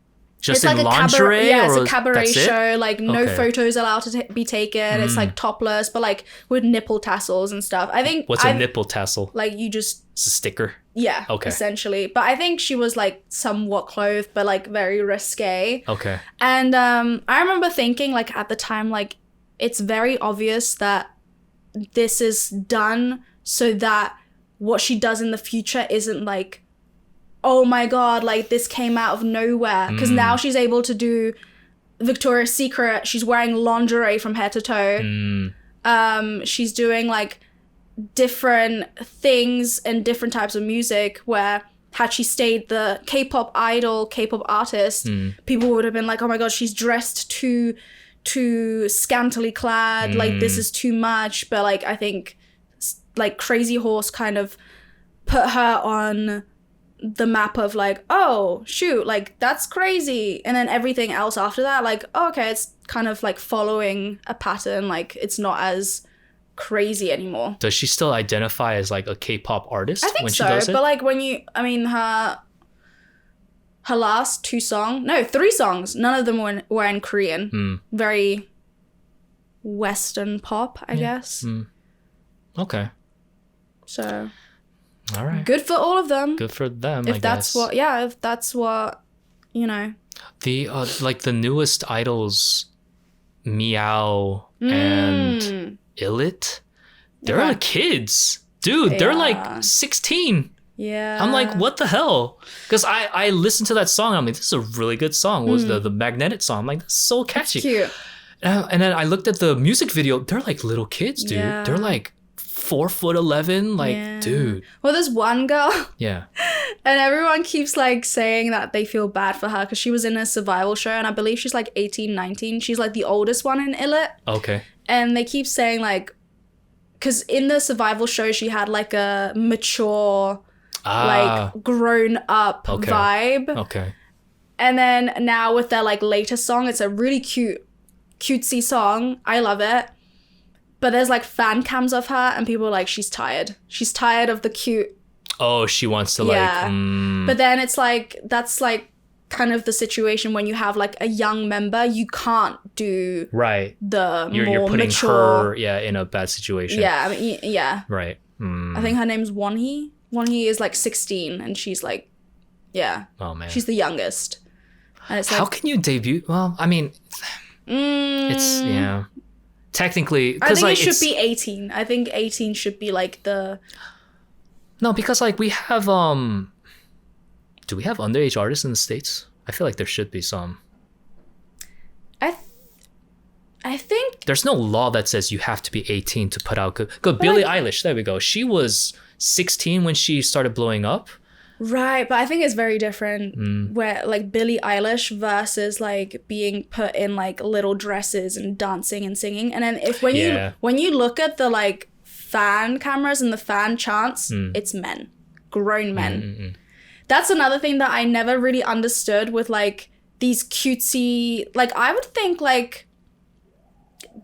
Just it's in like lingerie? it's or a cabaret that's it? show. Like no Okay. photos allowed to be taken. It's like topless, but like with nipple tassels and stuff. I think What's a nipple tassel? like you just It's a sticker. yeah, Okay. essentially. But I think she was like somewhat clothed, but like very risque. Okay. And I remember thinking like at the time like it's very obvious that this is done so that what she does in the future isn't like, oh my god, like this came out of nowhere. Because now she's able to do Victoria's Secret. She's wearing lingerie from head to toe. She's doing like different things and different types of music where had she stayed the K-pop idol, K-pop artist, people would have been like, oh my god, she's dressed too scantily clad. Like this is too much. But like I think like Crazy Horse kind of put her on the map of like, oh shoot, like that's crazy. And then everything else after that, like, oh, okay, it's kind of like following a pattern. Like it's not as crazy anymore. Does she still identify as like a K-pop artist I think when so, she does it? but like her last 3 songs, none of them were in Korean. Very Western pop, I guess. Okay. So All right. good for all of them. Good for them, If I that's guess. if that's what, you know. The like the newest idols, Meow and Illit, they're Okay. like kids. Dude, they're Yeah. like 16. Yeah. I'm like, what the hell? Because I listened to that song. I'm like, this is a really good song. What was the Magnetic song? I'm like, that's so catchy. Cute. And then I looked at the music video. They're like little kids, dude. Yeah. They're like 4'11". Like, Yeah. dude. Well, there's one girl, Yeah. and everyone keeps like saying that they feel bad for her because she was in a survival show, and I believe she's like 18, 19. She's like the oldest one in Illit. Okay. And they keep saying like, because in the survival show, she had like a mature, like grown up Okay. vibe. Okay. And then now with their like latest song, it's a really cutesy song. I love it. But there's like fan cams of her and people are like, she's tired. She's tired of the cute. Oh, she wants to Yeah. like. But then it's like, that's like kind of the situation when you have like a young member, you can't do Right. the You're more putting mature. her in a bad situation. Yeah, I mean, yeah. Right. I think her name's Wonhee. Wonhee is like 16 and she's like, yeah, Oh man. she's the youngest. And it's like, How can you debut? Well, I mean, it's yeah. Technically, I because think like it should it's, be 18. I think 18 should be like the. no, because like we have do we have underage artists in the States? I feel like there should be some. I think. There's no law that says you have to be 18 to put out good. Billie Eilish, there we go. She was 16 when she started blowing up. Right, but I think it's very different where like Billie Eilish versus like being put in like little dresses and dancing and singing. And then when you look at the like fan cameras and the fan chants, it's men, grown men. That's another thing that I never really understood with like these cutesy, like I would think like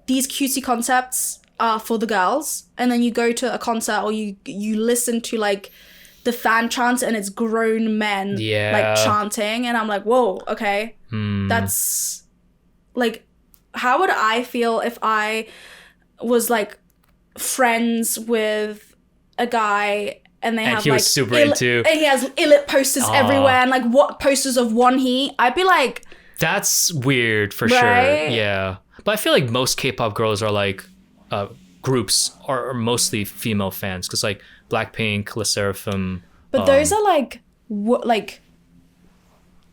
these cutesy concepts are for the girls, and then you go to a concert or you listen to like the fan chants and it's grown men like chanting, and I'm like, whoa, okay. That's like, how would I feel if I was like friends with a guy and they have he like was super into, and he has Illit posters everywhere and like what posters of Wonhee? I'd be like, that's weird for sure. Yeah, but I feel like most K-pop girls are like groups are mostly female fans, because like Blackpink, LE SSERAFIM. But those are like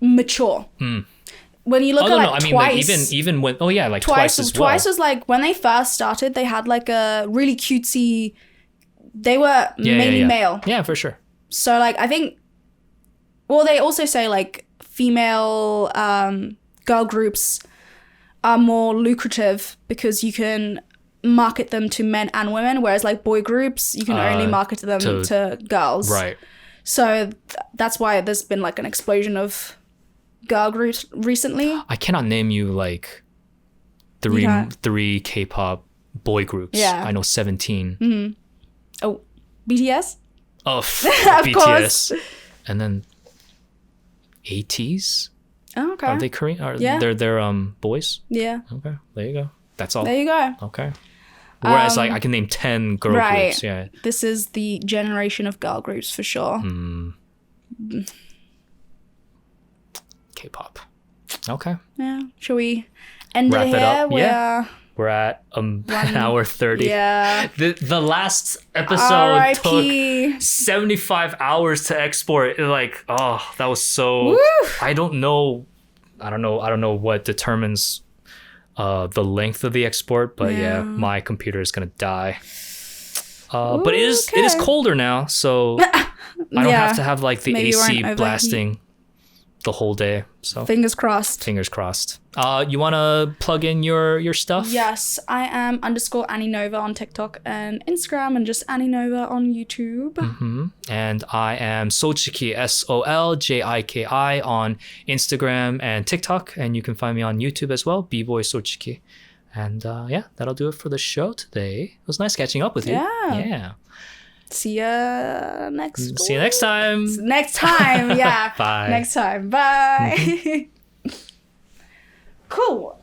mature. When you look at like Twice, like even when like Twice as well. Twice was like when they first started, they had like a really cutesy. They were mainly male. Yeah, for sure. So like I think, well, they also say like female girl groups are more lucrative because you can market them to men and women, whereas like boy groups you can only market them to girls. Right. So that's why there's been like an explosion of girl groups recently. I cannot name you like three K-pop boy groups. Yeah. I know 17. Oh, BTS? Oh, Of BTS. course. And then ATEEZ? Oh, okay. Are they Korean? Yeah. They're boys? Yeah. Okay, there you go. That's all. There you go. Okay. Whereas like I can name 10 girl groups. Yeah. This is the generation of girl groups for sure. K-pop. Okay. Yeah. Shall we end Wrap it it here? up? Yeah. We're at an hour 30. Yeah. The last episode R.I.P. took 75 hours to export. Like, oh, that was so. Woo! I don't know what determines the length of the export, but yeah, my computer is gonna die. But it is colder now, so I don't have to have like the AC blasting the whole day. So fingers crossed. You want to plug in your stuff? Yes, I am _Annie Nova on TikTok and Instagram, and just Annie Nova on YouTube. And I am Soljiki, SOLJIKI on Instagram and TikTok, and you can find me on YouTube as well, B-Boy Soljiki. And yeah, that'll do it for the show today. It was nice catching up with you. Yeah. See you next time. Next time, yeah. Bye. Next time. Bye. Cool.